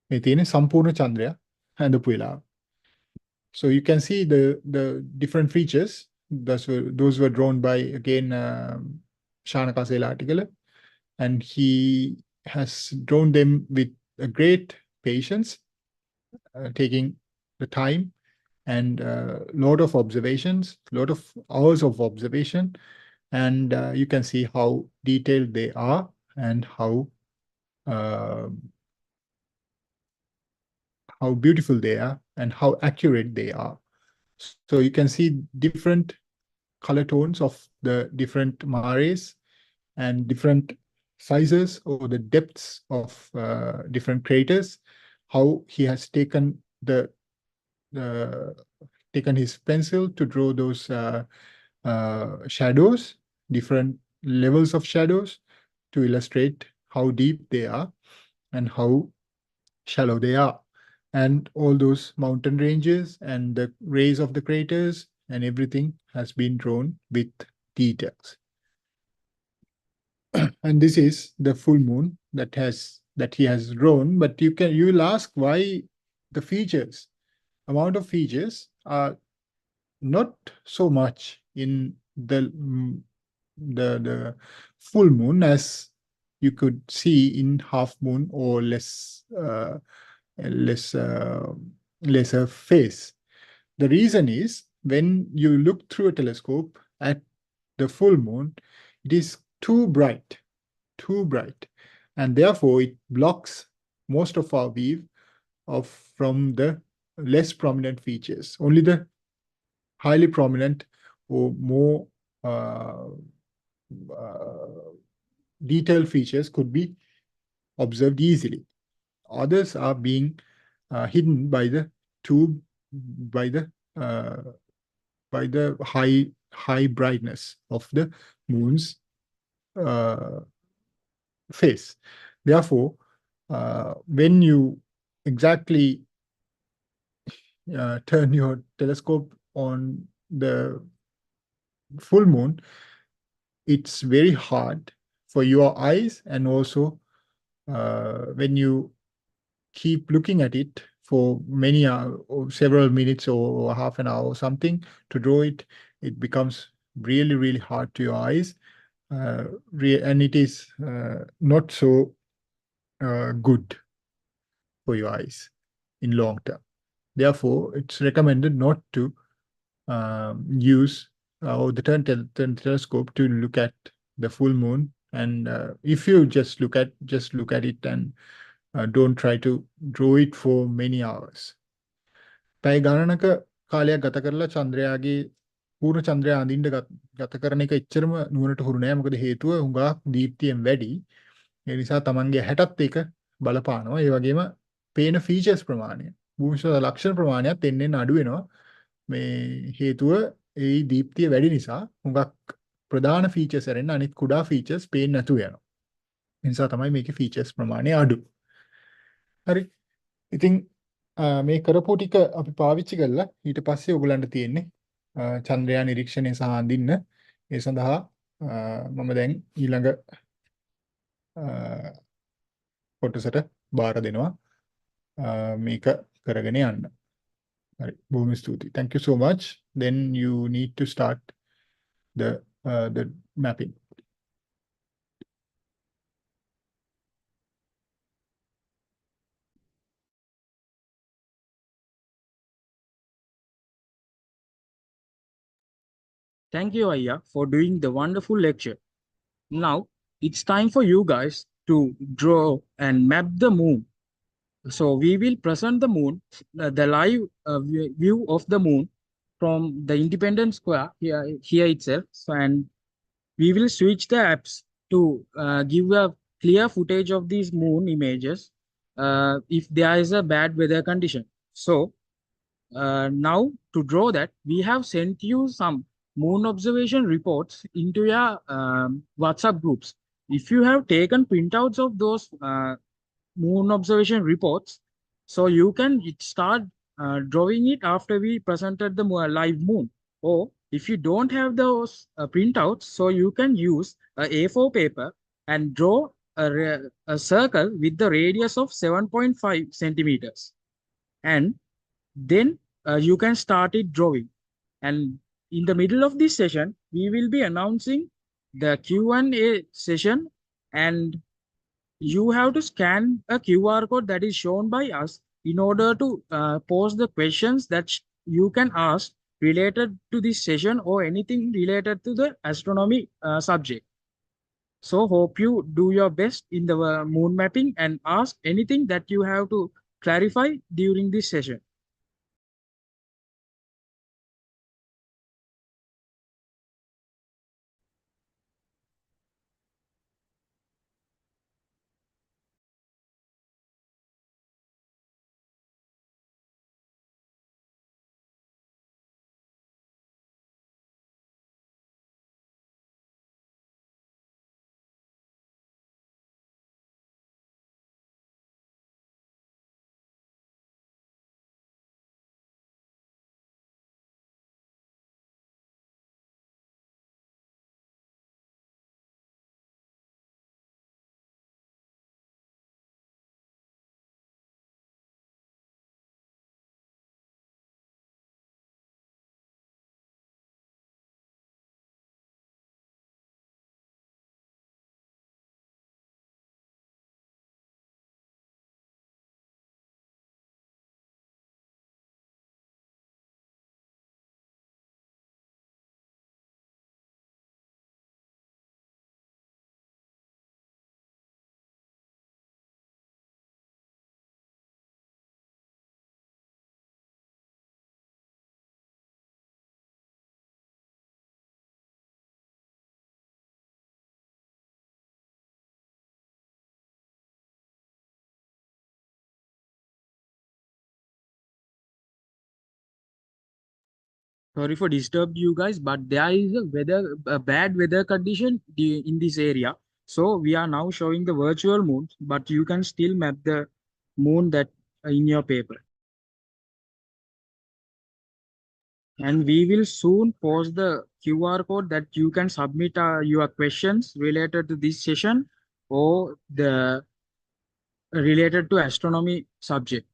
මේ තියෙන්නේ සම්පූර්ණ චන්ද්‍රය හැඳපු වෙලාව. So you can see the different features. Those were drawn by again Shana Kasela article, and he has drawn them with a great patience, taking the time and lot of observations, lot of hours of observation, and you can see how detailed they are and how beautiful they are and how accurate they are. So you can see different color tones of the different mares and different sizes or the depths of different craters, how he has taken taken his pencil to draw those shadows, different levels of shadows, to illustrate how deep they are and how shallow they are. And all those mountain ranges and the rays of the craters and everything has been drawn with details. And this is the full moon that he has drawn. But you will ask why the amount of features are not so much in the full moon as you could see in half moon or lesser phase. The reason is when you look through a telescope at the full moon, it is too bright, and therefore it blocks most of our view from the less prominent features. Only the highly prominent or more detailed features could be observed easily. Others are being hidden by the high brightness of the moon's face. Therefore, when you exactly turn your telescope on the full moon, it's very hard for your eyes, and also when you keep looking at it for many or several minutes or half an hour or something to draw it, it becomes really, really hard to your eyes. And it is not so good for your eyes in long term. Therefore, it's recommended not to use or the turn telescope to look at the full moon. And if you just look at it, and don't try to draw it for many hours. පැය ගණනක කාලයක් ගත කරලා චන්ද්‍රයාගේ පූර්ණ චන්ද්‍රයා අඳින්න ගත කරන එක එච්චරම නුවණට හුරු නෑ. මොකද හේතුව හුඟක් දීප්තියෙන් වැඩි. ඒ නිසා තමන්ගේ හැටත් ඒක බලපානවා. ඒ වගේම පේන ෆීචර්ස් ප්‍රමාණය, භූමිශාස්ත්‍ර ලක්ෂණ ප්‍රමාණයත් එන්නෙන් අඩු වෙනවා. මේ හේතුව ඒ දීප්තිය වැඩි නිසා හුඟක් ප්‍රධාන ෆීචර්ස් ඇරෙන්න අනිත් කුඩා ෆීචර්ස් පේන්නේ නැතුව යනවා. ඒ නිසා තමයි මේකේ ෆීචර්ස් ප්‍රමාණය අඩු. හරි. ඉතින් මේ කරපු ටික අපි පාවිච්චි කළා. ඊට පස්සේ ඔයගලන්ට තියෙන්නේ චන්ද්‍රයා නිරීක්ෂණය සහ අඳින්න. ඒ සඳහා මම දැන් ඊළඟ කොටසට බාර දෙනවා මේක කරගෙන යන්න. හරි. බොහොම ස්තුතියි. Thank you so much. Then you need to start the mapping. Thank you, Aya, for doing the wonderful lecture. Now it's time for you guys to draw and map the moon. So we will present the moon, the live view of the moon from the Independence Square here itself. So, and we will switch the apps to give a clear footage of these moon images if there is a bad weather condition. So now to draw that, we have sent you some moon observation reports into your WhatsApp groups. If you have taken printouts of those moon observation reports, so you can start drawing it after we presented the live moon. Or if you don't have those printouts, so you can use a A4 paper and draw a circle with the radius of 7.5 centimeters. And then you can start it drawing. And in the middle of this session, we will be announcing the Q&A session, and you have to scan a QR code that is shown by us in order to pose the questions that you can ask related to this session or anything related to the astronomy subject. So hope you do your best in the moon mapping and ask anything that you have to clarify during this session. Sorry for disturb you guys, but there is a bad weather condition in this area. So we are now showing the virtual moon, but you can still map the moon that in your paper. And we will soon post the QR code that you can submit your questions related to this session or the related to astronomy subject.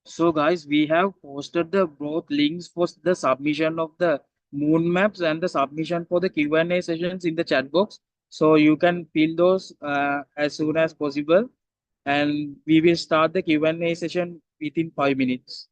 So guys, we have posted the both links for the submission of the moon maps and the submission for the Q&A sessions in the chat box. So you can fill those as soon as possible, and we will start the Q&A session within 5 minutes.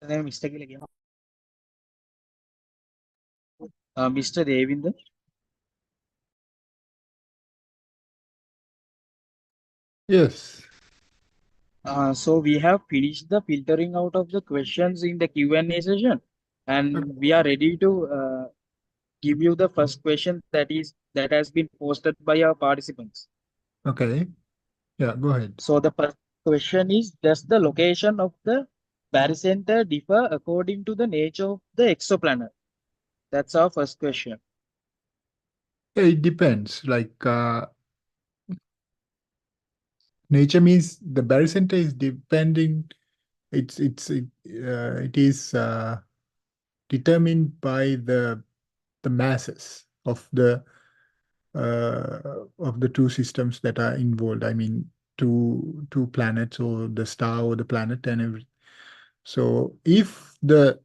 Mr. Mr. Devinder. Yes. So we have finished the filtering out of the questions in the Q&A session. and we are ready to give you the first question that has been posted by our participants. Okay. Yeah, go ahead. So the first question is, does the location of the barycenter differ according to the nature of the exoplanet? That's our first question. Yeah, it depends. Nature means the barycenter is depending. It is determined by the masses of the two systems that are involved. I mean, two planets or the star or the planet and everything. So if the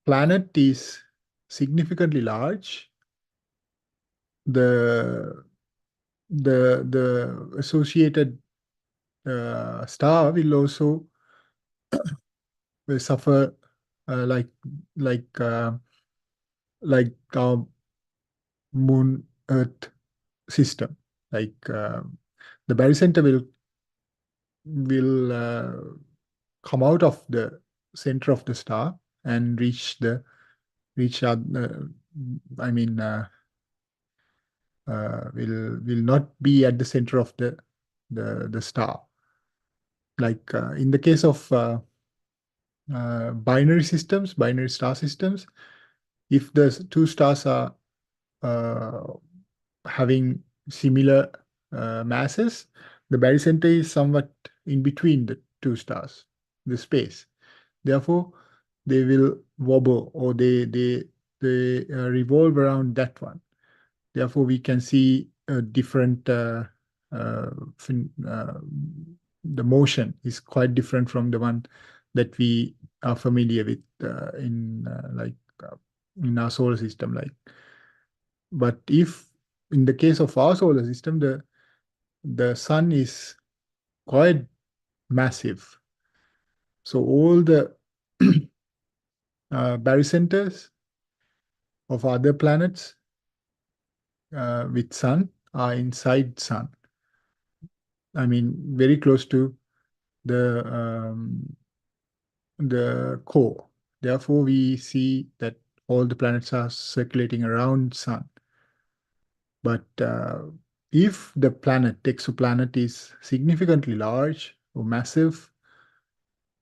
planet is significantly large, the the associated star will also will suffer uh, like like uh, like our moon Earth system. The barycenter will come out of the center of the star and reach out. I mean, will not be at the center of the star. In the case of binary star systems, if the two stars are uh, having similar masses, the barycenter is somewhat in between the two stars, the space. Therefore, they will wobble or they revolve around that one. Therefore, we can see a different uh, the motion is quite different from the one that we are familiar with in our solar system. But if in the case of our solar system, the sun is quite massive. So all the barycenters of other planets with sun are inside sun. I mean, very close to the the core. Therefore, we see that all the planets are circulating around sun. But if the exoplanet, is significantly large or massive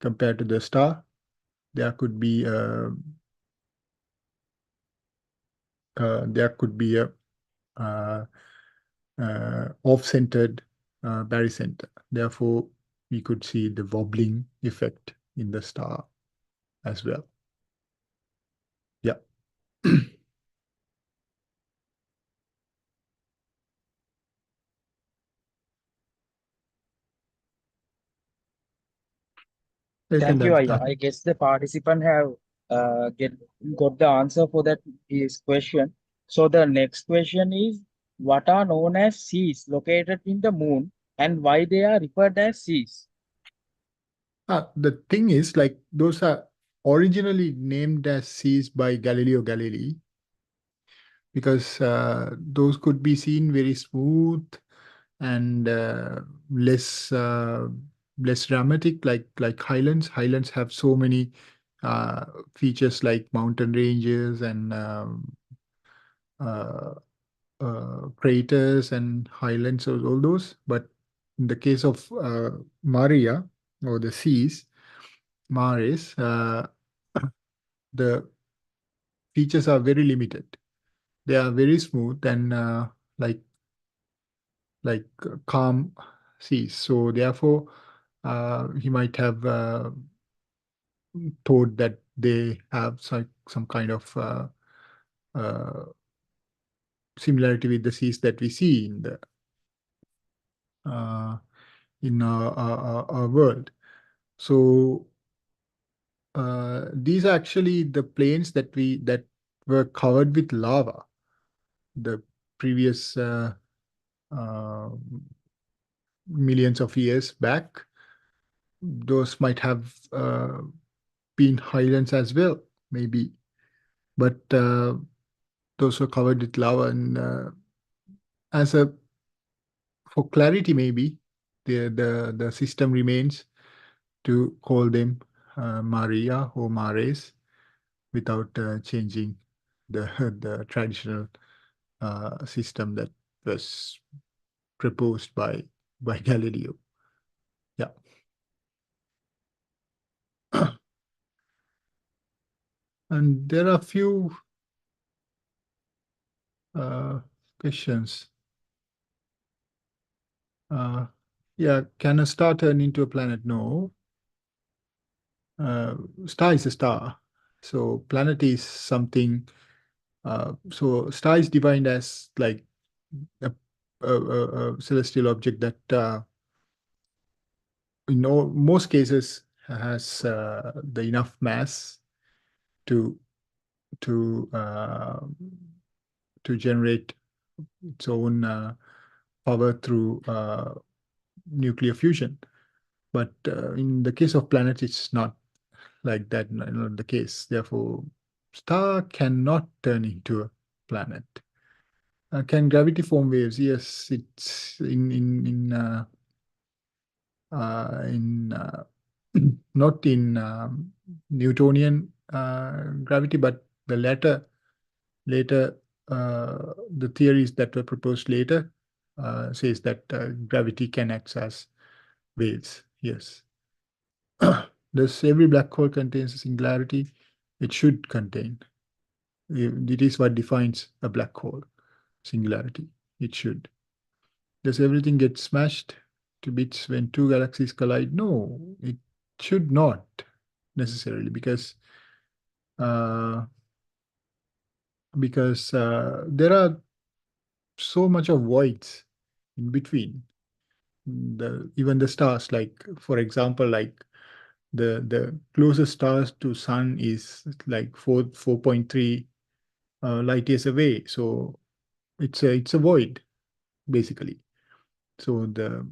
compared to the star, there could be a uh, off-centered barycenter. Therefore, we could see the wobbling effect in the star as well. Yeah. Thank you, Aya. Uh, I guess the participant have got the answer for that his question. So the next question is, what are known as seas located in the moon and why they are referred as seas? the thing is, those are originally named as seas by Galileo Galilei because those could be seen very smooth and less dramatic, like highlands. Highlands have so many uh, features like mountain ranges and uh, craters and highlands, all those. But in the case of Maria or the seas, mares, the features are very limited. They are very smooth and like calm seas. So therefore, he might have thought that they have some kind of uh, similarity with the seas that we see uh, in our world. So these are actually the plains that were covered with lava the previous uh, millions of years back. Those might have been highlands as well, maybe, but those were covered with lava. And as a for clarity, maybe the system remains to call them Maria or Mares. without changing the the traditional system that was proposed by Galileo. Yeah. And there are a few questions. Yeah, can a star turn into a planet? No. Star is a star. So planet is something. So star is defined as like a celestial object that in most cases has the enough mass to to uh, to generate its own power through nuclear fusion. But in the case of planets, it's not like that, not the case. Therefore, star cannot turn into a planet. Can gravity form waves? Yes, it's in not in Newtonian gravity, but the later the theories that were proposed later says that gravity can act as waves. Yes. Does every black hole contains a singularity? It should contain. It is what defines a black hole, singularity. It should. Does everything get smashed to bits when two galaxies collide? No, it should not necessarily uh, because there are so much of voids in between. Even the stars, like for example, like the closest stars to sun is like 4.3 light years away. So it's a void basically. So the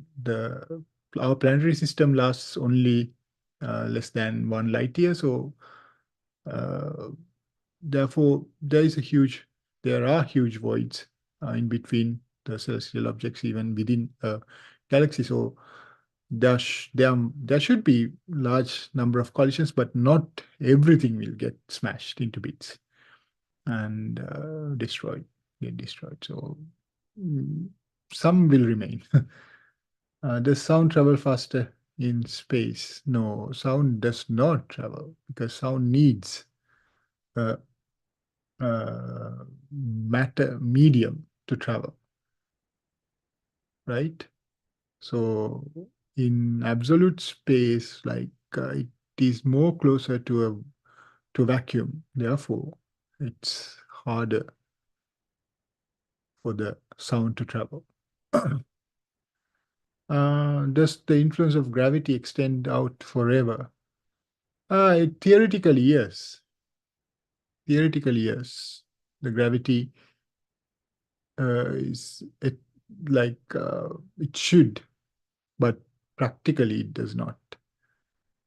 our planetary system lasts only less than 1 light year. So uh, therefore, there are huge voids in between the celestial objects, even within a galaxy. So there should be large number of collisions, but not everything will get smashed into bits and get destroyed. So mm, some will remain. Does sound travel faster in space? No, sound does not travel because sound needs a, matter medium to travel, right? So in absolute space, like it is more closer to vacuum. Therefore, it's harder for the sound to travel. Does the influence of gravity extend out forever? Theoretically, yes. Theoretically, yes. The gravity is it like it should, but practically it does not.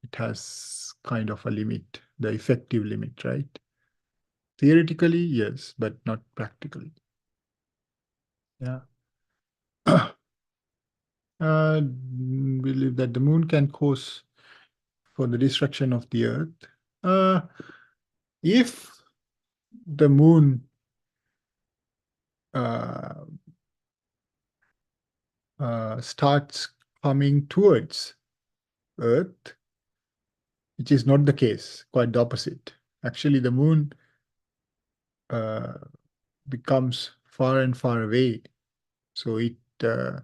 It has kind of a limit, the effective limit, right? Theoretically, yes, but not practically. Yeah. Believe that the moon can cause for the destruction of the earth. If the moon uh, starts coming towards earth, which is not the case, quite the opposite. Actually, the moon uh, becomes far and far away. So it the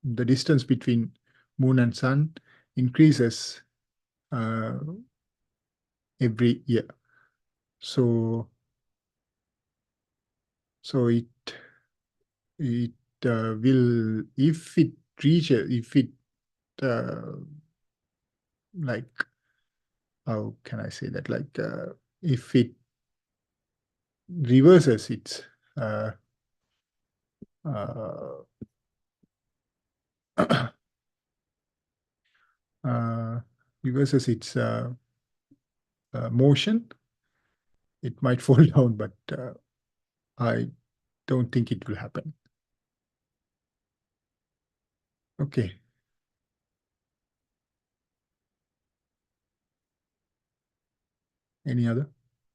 the distance between moon and sun increases uh, every year. So so it will if it uh, like how can I say that if it reverses its uh, uh, uh, reverses its motion, it might fall down, but I don't think it will happen. Okay. Any other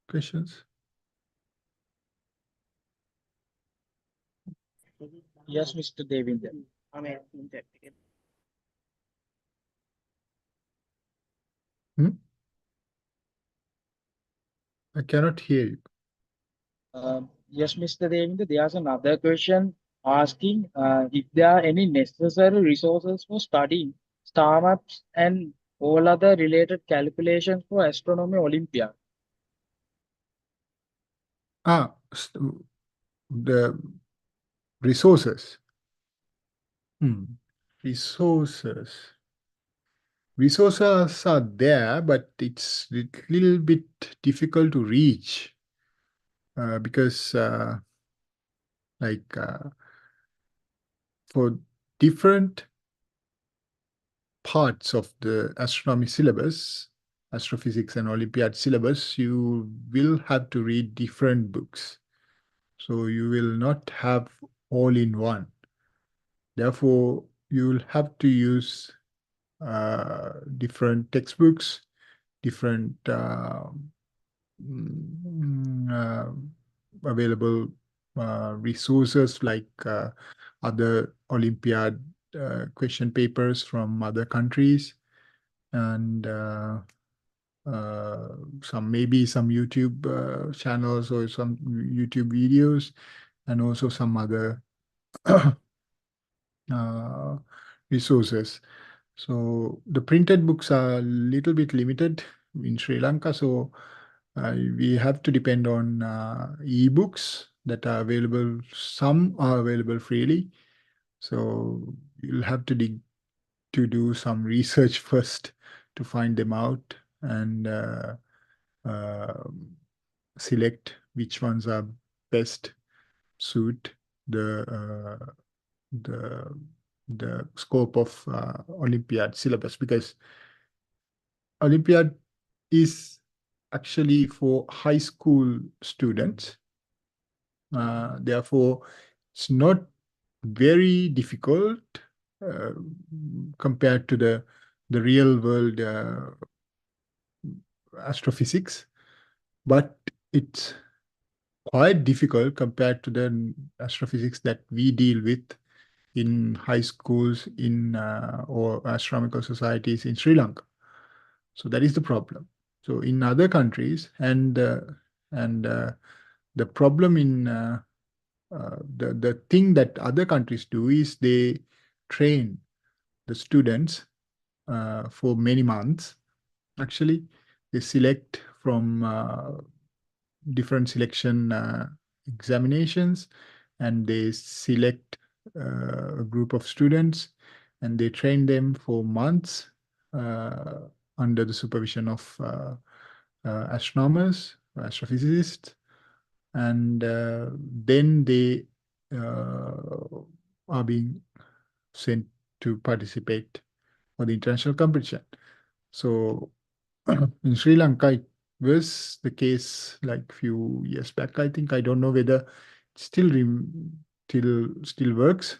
questions? Yes, Mr. Devinder. I cannot hear you. Yes, Mr. Devinder, there's another question asking if there are any necessary resources for studying star maps and all other related calculations for astronomy Olympiad. The resources. Resources. Resources are there, but it's a little bit difficult to reach because, like, for different parts of the astronomy syllabus, astrophysics and Olympiad syllabus, you will have to read different books. So you will not have all in one. Therefore, you will have to use different textbooks, different available resources like other Olympiad question papers from other countries, and maybe some YouTube channels or some YouTube videos, and also some other resources. So the printed books are a little bit limited in Sri Lanka, so we have to depend on e-books that are available. Some are available freely, so you'll have to do some research first to find them out and uh, select which ones are best suit the the scope of Olympiad syllabus, because Olympiad is actually for high school students. Therefore, it's not very difficult uh, compared to the real world astrophysics, but it's quite difficult compared to the astrophysics that we deal with in high schools in or astronomical societies in Sri Lanka. So that is the problem. So in other countries, and the problem in the thing that other countries do is they train the students for many months. Actually, they select from different selection examinations, and they select a group of students, and they train them for months under the supervision of astronomers, astrophysicists, and then they are being sent to participate for the international competition. So in Sri Lanka, it was the case like few years back. I think, I don't know whether it still works.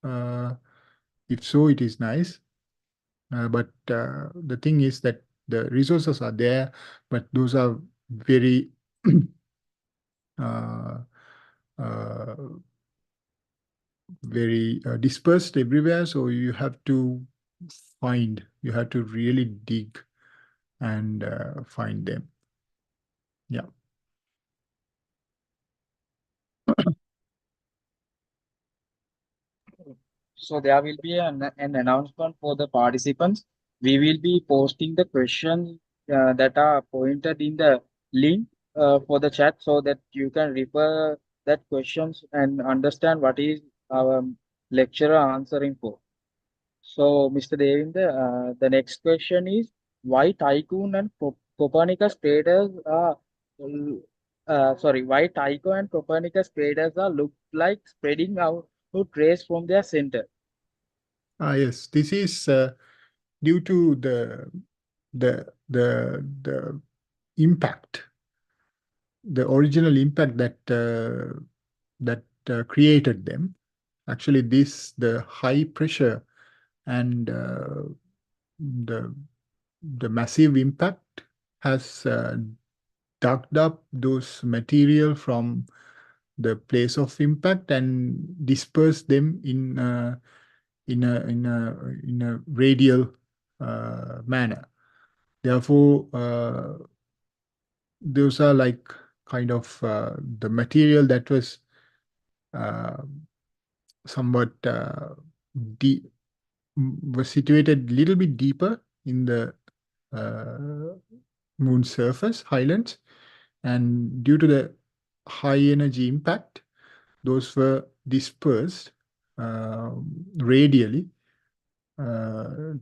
Uh, if so, it is nice. But the thing is that the resources are there, but those are very uh, uh, very dispersed everywhere. So you have to really dig and find them. Yeah. So there will be an announcement for the participants. We will be posting the questions that are pointed in the link for the chat so that you can refer that questions and understand what is our lecturer answering for. So, Mr. Devinder, the next question is why Tycoon and Copernicus craters are why Tycho and Copernicus craters are look like spreading out to trace from their center. Yes, this is due to the impact, the original impact that created them. Actually, the high pressure and the massive impact has dug up those material from the place of impact and disperse them in a radial manner. Therefore, those are like kind of the material that was uh, somewhat deep, was situated a little bit deeper in the uh, moon's surface, highlands, and due to the high energy impact, those were dispersed radially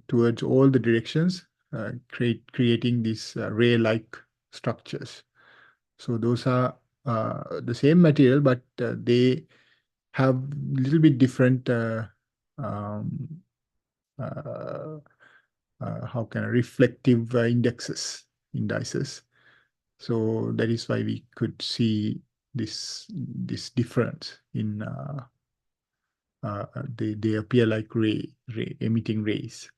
towards all the directions, creating these ray-like structures. So those are the same material, but they have a little bit different um, uh, how can I, reflective indices. So that is why we could see this difference in they appear like ray emitting rays.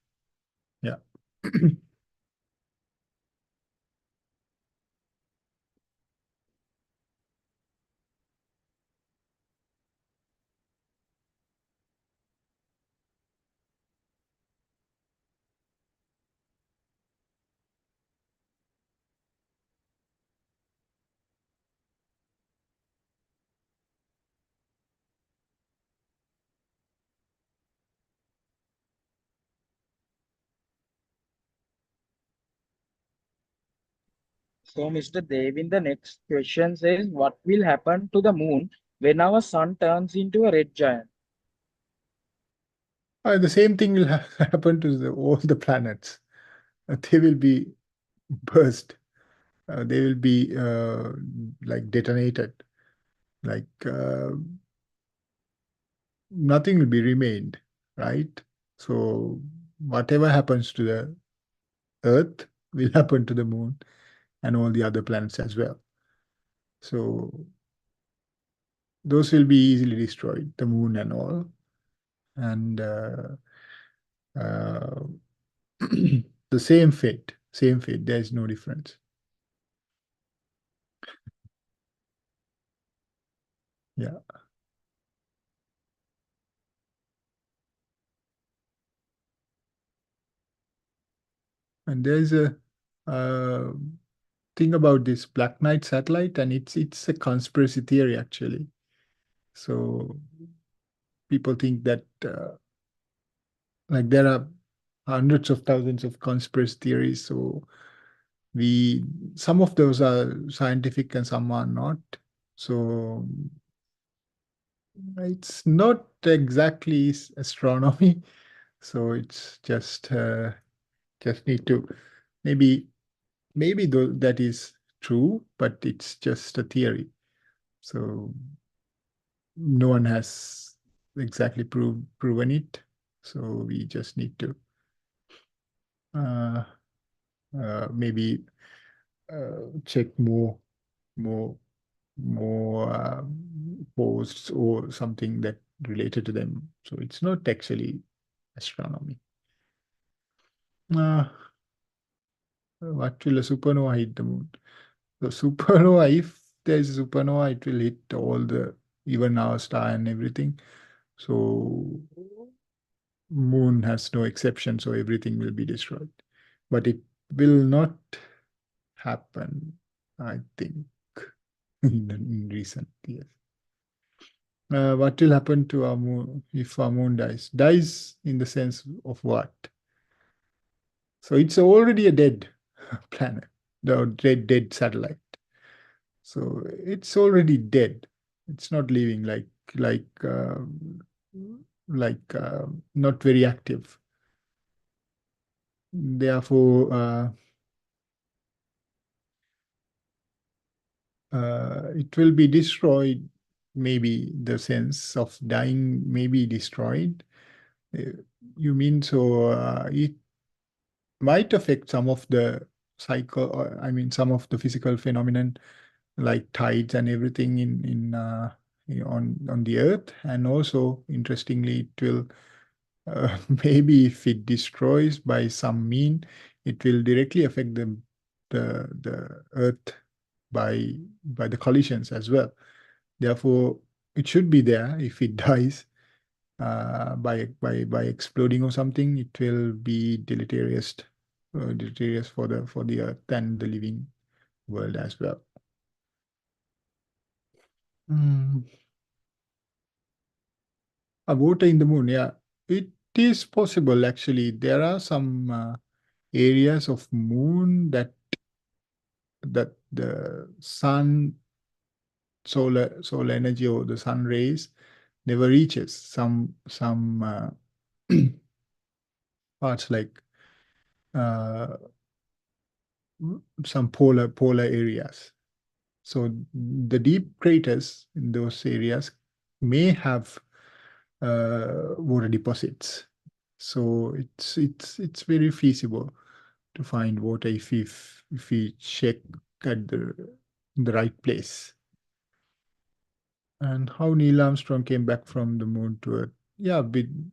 Yeah. So, Mr. Devin, the next question says, what will happen to the moon when our sun turns into a red giant? The same thing will happen to all the planets. They will be burst. They will be like detonated. Like nothing will be remained, right? So whatever happens to the Earth will happen to the moon and all the other planets as well. So those will be easily destroyed, the moon and all. And uh, the same fate. There is no difference. Yeah. And there's a uh, thing about this Black Knight satellite, and it's a conspiracy theory actually. So people think that like there are hundreds of thousands of conspiracy theories. So we some of those are scientific and some are not. So it's not exactly astronomy. So it's just need to maybe that is true, but it's just a theory. So no one has exactly proven it. So we just need to uh, maybe check more, more posts or something that related to them. So it's not actually astronomy. Uh, what will a supernova hit the moon? The supernova, if there's a supernova, it will hit all the even our star and everything. So moon has no exception, so everything will be destroyed. But it will not happen, I think, in recent years. What will happen to our moon if our moon dies? Dies in the sense of what? So it's already a dead planet, the dead satellite. So it's already dead. It's not living like not very active. Therefore, it will be destroyed. Maybe the sense of dying may be destroyed. Uh, You mean so it might affect some of the cycle, or I mean some of the physical phenomenon like tides and everything on the earth, and also interestingly it will maybe if it destroys by some mean, it will directly affect the earth by the collisions as well. Therefore, it should be there. If it dies by exploding or something, it will be deleterious for the Earth and the living world as well. Water in the moon, yeah, it is possible actually. There are some areas of moon that the solar energy or the sun rays never reaches. Some parts like some polar areas. So the deep craters in those areas may have water deposits. So it's very feasible to find water if we check at the right place. And how Neil Armstrong came back from the moon to Earth? Yeah,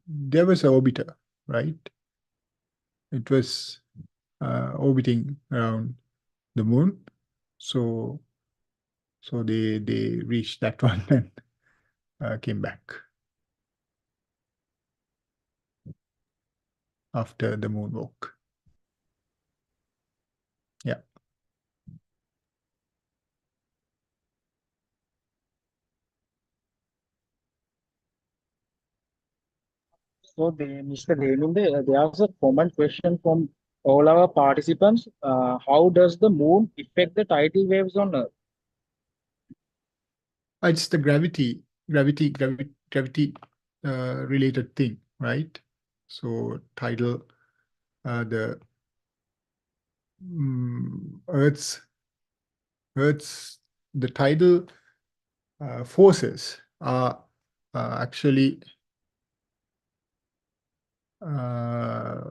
there was an orbiter, right? It was orbiting around the moon, so they reached that one and came back after the moonwalk. Yeah. So, Mr. Devendra, there's a common question from all our participants. How does the moon affect the tidal waves on Earth? It's the gravity related thing, right? So tidal, the Earth's the tidal forces are actually uh,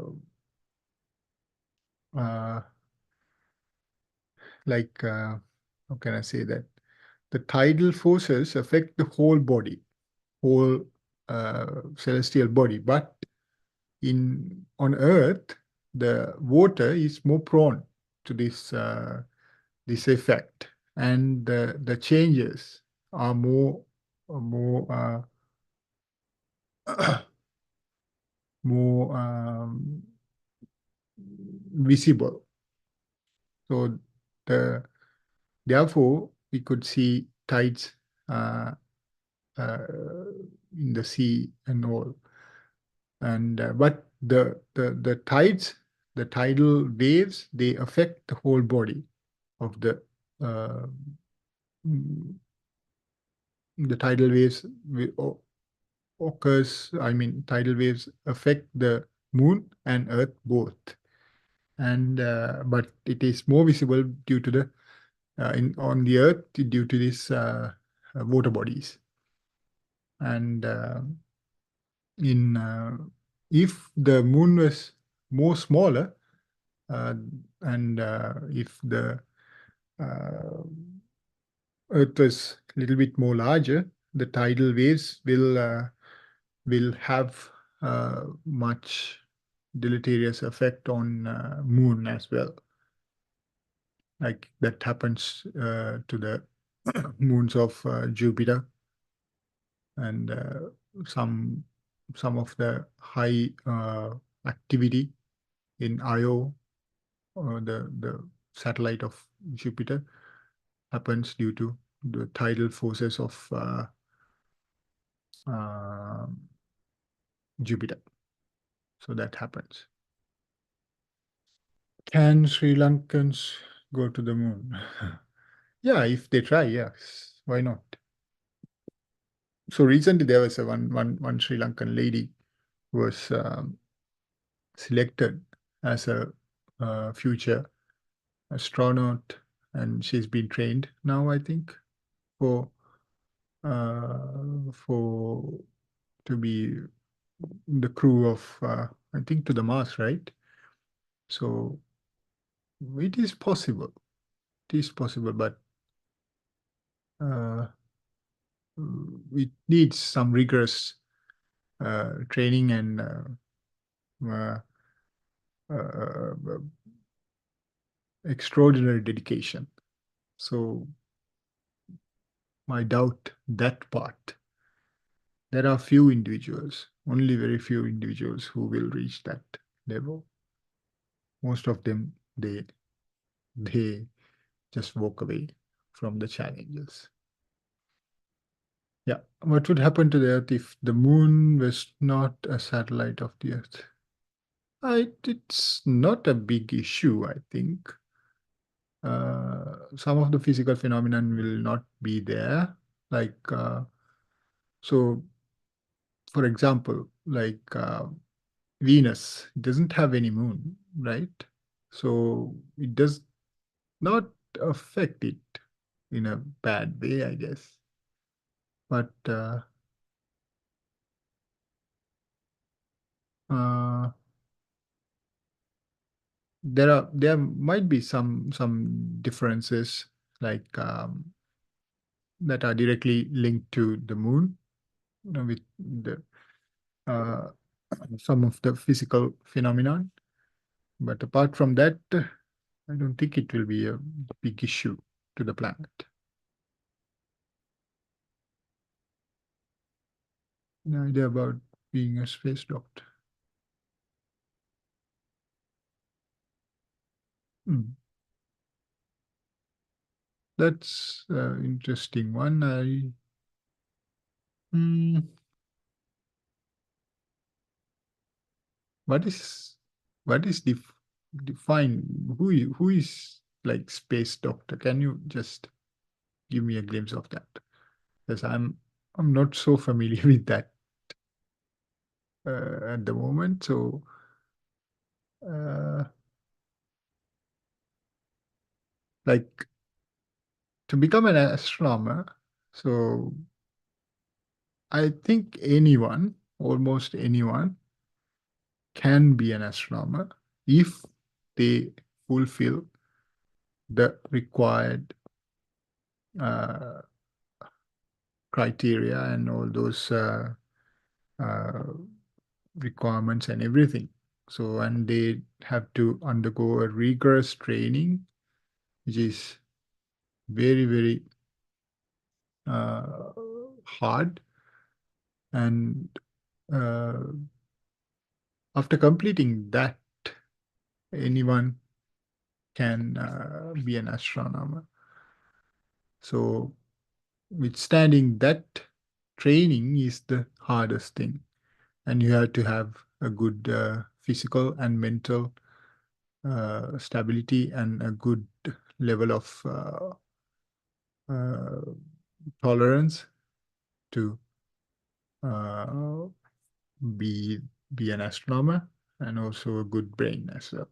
like how can I say that? The tidal forces affect the whole body, whole celestial body, but on Earth, the water is more prone to this effect, and the changes are more more visible. So therefore we could see tides uh, uh, in the sea and all. And but the tides, the tidal waves, they affect the whole body of uh, mm, the tidal waves occurs. I mean, tidal waves affect the moon and Earth both, and but it is more visible due to the on the Earth due to these water bodies. And in if the moon was more smaller, uh, and if the uh, Earth was a little bit more larger, the tidal waves will have much deleterious effect on moon as well. Like that happens to the moons of Jupiter and some some of the high activity in Io, the satellite of Jupiter, happens due to the tidal forces of uh, Jupiter. So that happens. Can Sri Lankans go to the moon? Yeah, if they try, yes. Why not? So recently there was one Sri Lankan lady who was selected as a future astronaut, and she's been trained now, I think, for for to be the crew of I think to the Mars, right? So it is possible. It is possible, but uh, it needs some rigorous training and uh, uh, extraordinary dedication. So I doubt that part. There are few individuals, only very few individuals who will reach that level. Most of them, they just walk away from the challenges. Yeah, what would happen to the Earth if the moon was not a satellite of the Earth? It's not a big issue, I think. Some of the physical phenomenon will not be there. Like, so for example, like Venus doesn't have any moon, right? So it does not affect it in a bad way, I guess. But uh, there might be some differences like that are directly linked to the moon, with the uh, some of the physical phenomenon. But apart from that, I don't think it will be a big issue to the planet. The idea about being a space doctor. Hmm. That's an interesting one. Hmm, what is what is define who is like space doctor? Can you just give me a glimpse of that? Because I'm not so familiar with that at the moment. So uh, like to become an astronomer, so I think anyone, almost anyone, can be an astronomer if they fulfill the required uh, criteria and all those uh, requirements and everything. So, and they have to undergo a rigorous training, which is very, very uh, hard. And uh, after completing that, anyone can be an astronomer. So, withstanding that training is the hardest thing. And you have to have a good physical and mental stability and a good level of uh, tolerance to uh, be be an astronomer, and also a good brain as well.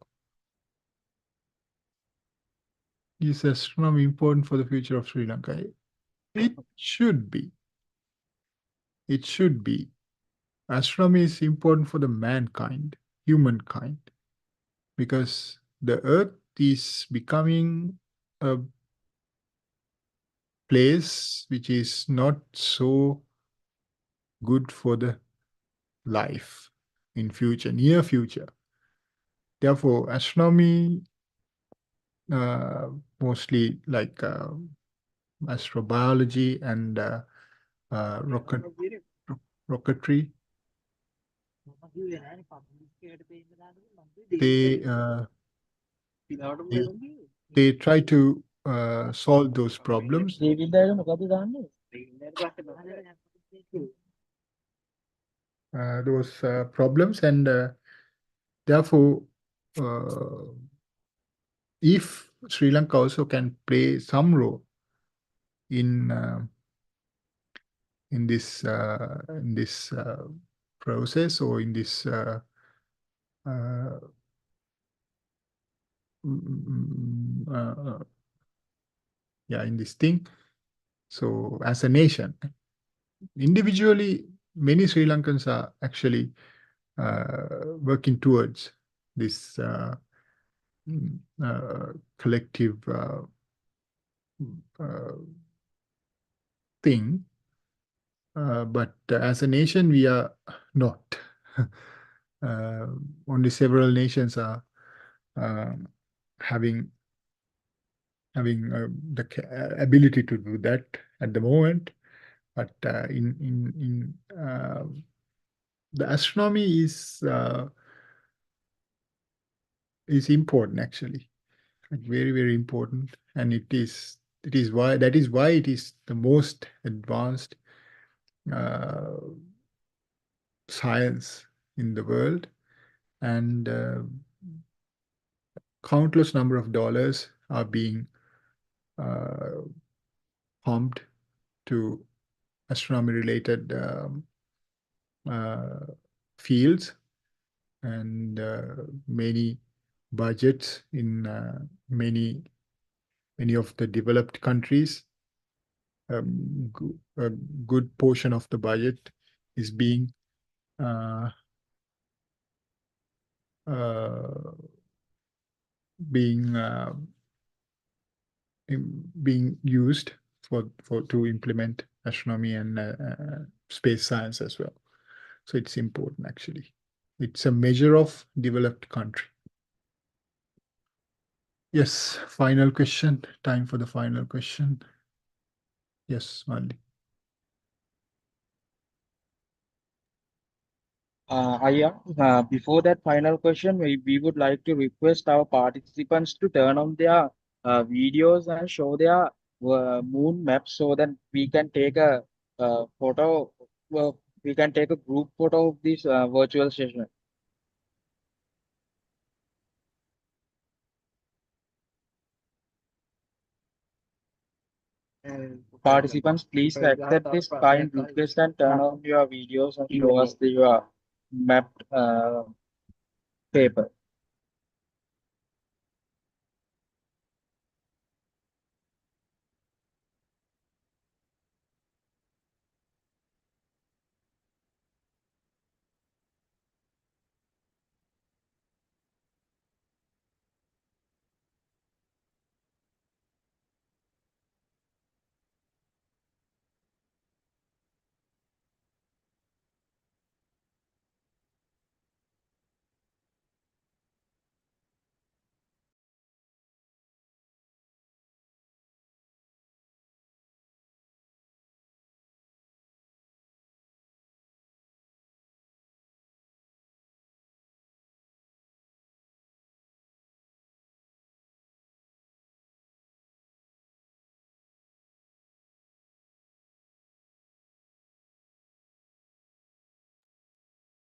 Is astronomy important for the future of Sri Lanka? It should be. It should be. Astronomy is important for the mankind, humankind, because the Earth is becoming a place which is not so good for the life in future, near future. Therefore, astronomy, uh, mostly like astrobiology and rocketry, they uh, they, they try to solve those problems. Problems, and therefore, uh, if Sri Lanka also can play some role in this process, or in this uh, mm, yeah, in this thing. So as a nation, individually, many Sri Lankans are actually working towards this collective uh, thing. But as a nation, we are not. uh, Only several nations are uh, having having the ability to do that at the moment. But in the astronomy is important actually, like very important, and that is why it is the most advanced uh, science in the world, and countless number of dollars are being uh, pumped to astronomy related uh, fields, and many budgets in many of the developed countries. A good portion of the budget is uh, uh, being being used for to implement astronomy and space science as well. So it's important actually. It's a measure of developed country. Yes, final question. Time for the final question. Yes, Mali. Aya, before that final question, we would like to request our participants to turn on their videos and show their moon maps so that we can take a photo. We can take a group photo of this virtual session. Participants, please accept this kind request and turn on your videos and show us your mapped paper.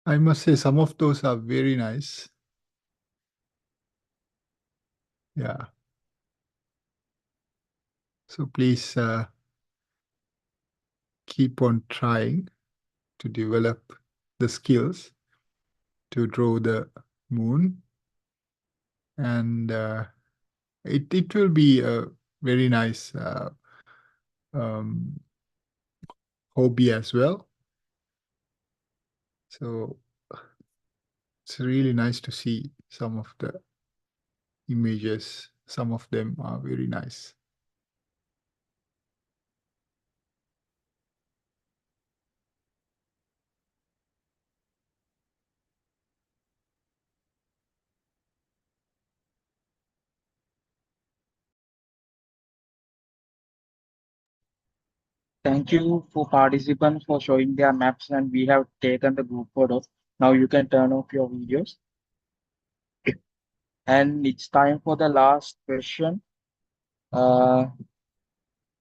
I must say some of those are very nice. Yeah. So please keep on trying to develop the skills to draw the moon, and it will be a very nice um, hobby as well. So it's really nice to see some of the images. Some of them are very nice. Thank you for participants for showing their maps and we have taken the group photos. Now you can turn off your videos. And it's time for the last question. Uh,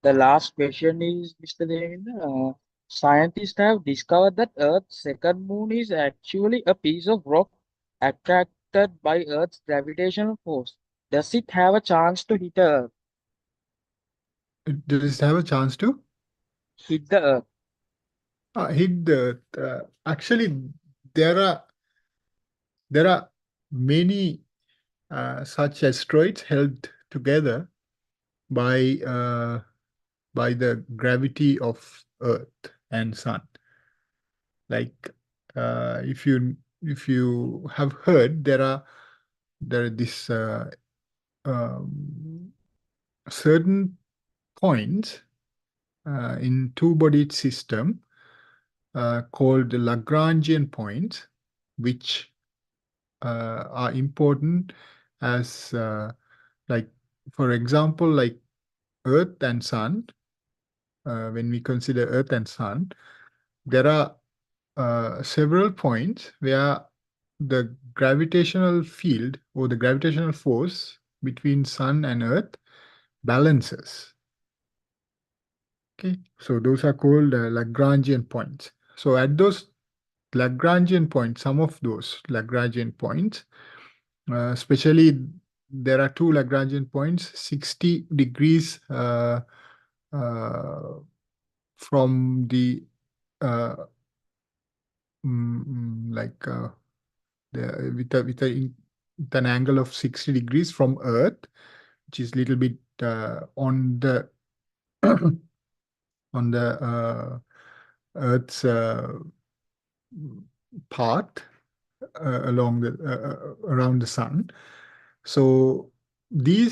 the last question is, Mr. Devendra, scientists have discovered that Earth's second moon is actually a piece of rock attracted by Earth's gravitational force. Does it have a chance to Does it have a chance to hit the Earth? hit the actually there are there are many such asteroids held together by the gravity of Earth and Sun. Like if you have heard, there are this um, certain points in two-bodied system called the Lagrangian points, which are important as like for example, like Earth and Sun, when we consider Earth and Sun, there are several points where the gravitational field or the gravitational force between Sun and Earth balances. Okay, so those are called Lagrangian points. So at those Lagrangian points, some of those Lagrangian points, especially there are two Lagrangian points, 60 degrees from the uh, like with an angle of 60 degrees from Earth, which is a little bit on the on the Earth's path along the around the sun. So these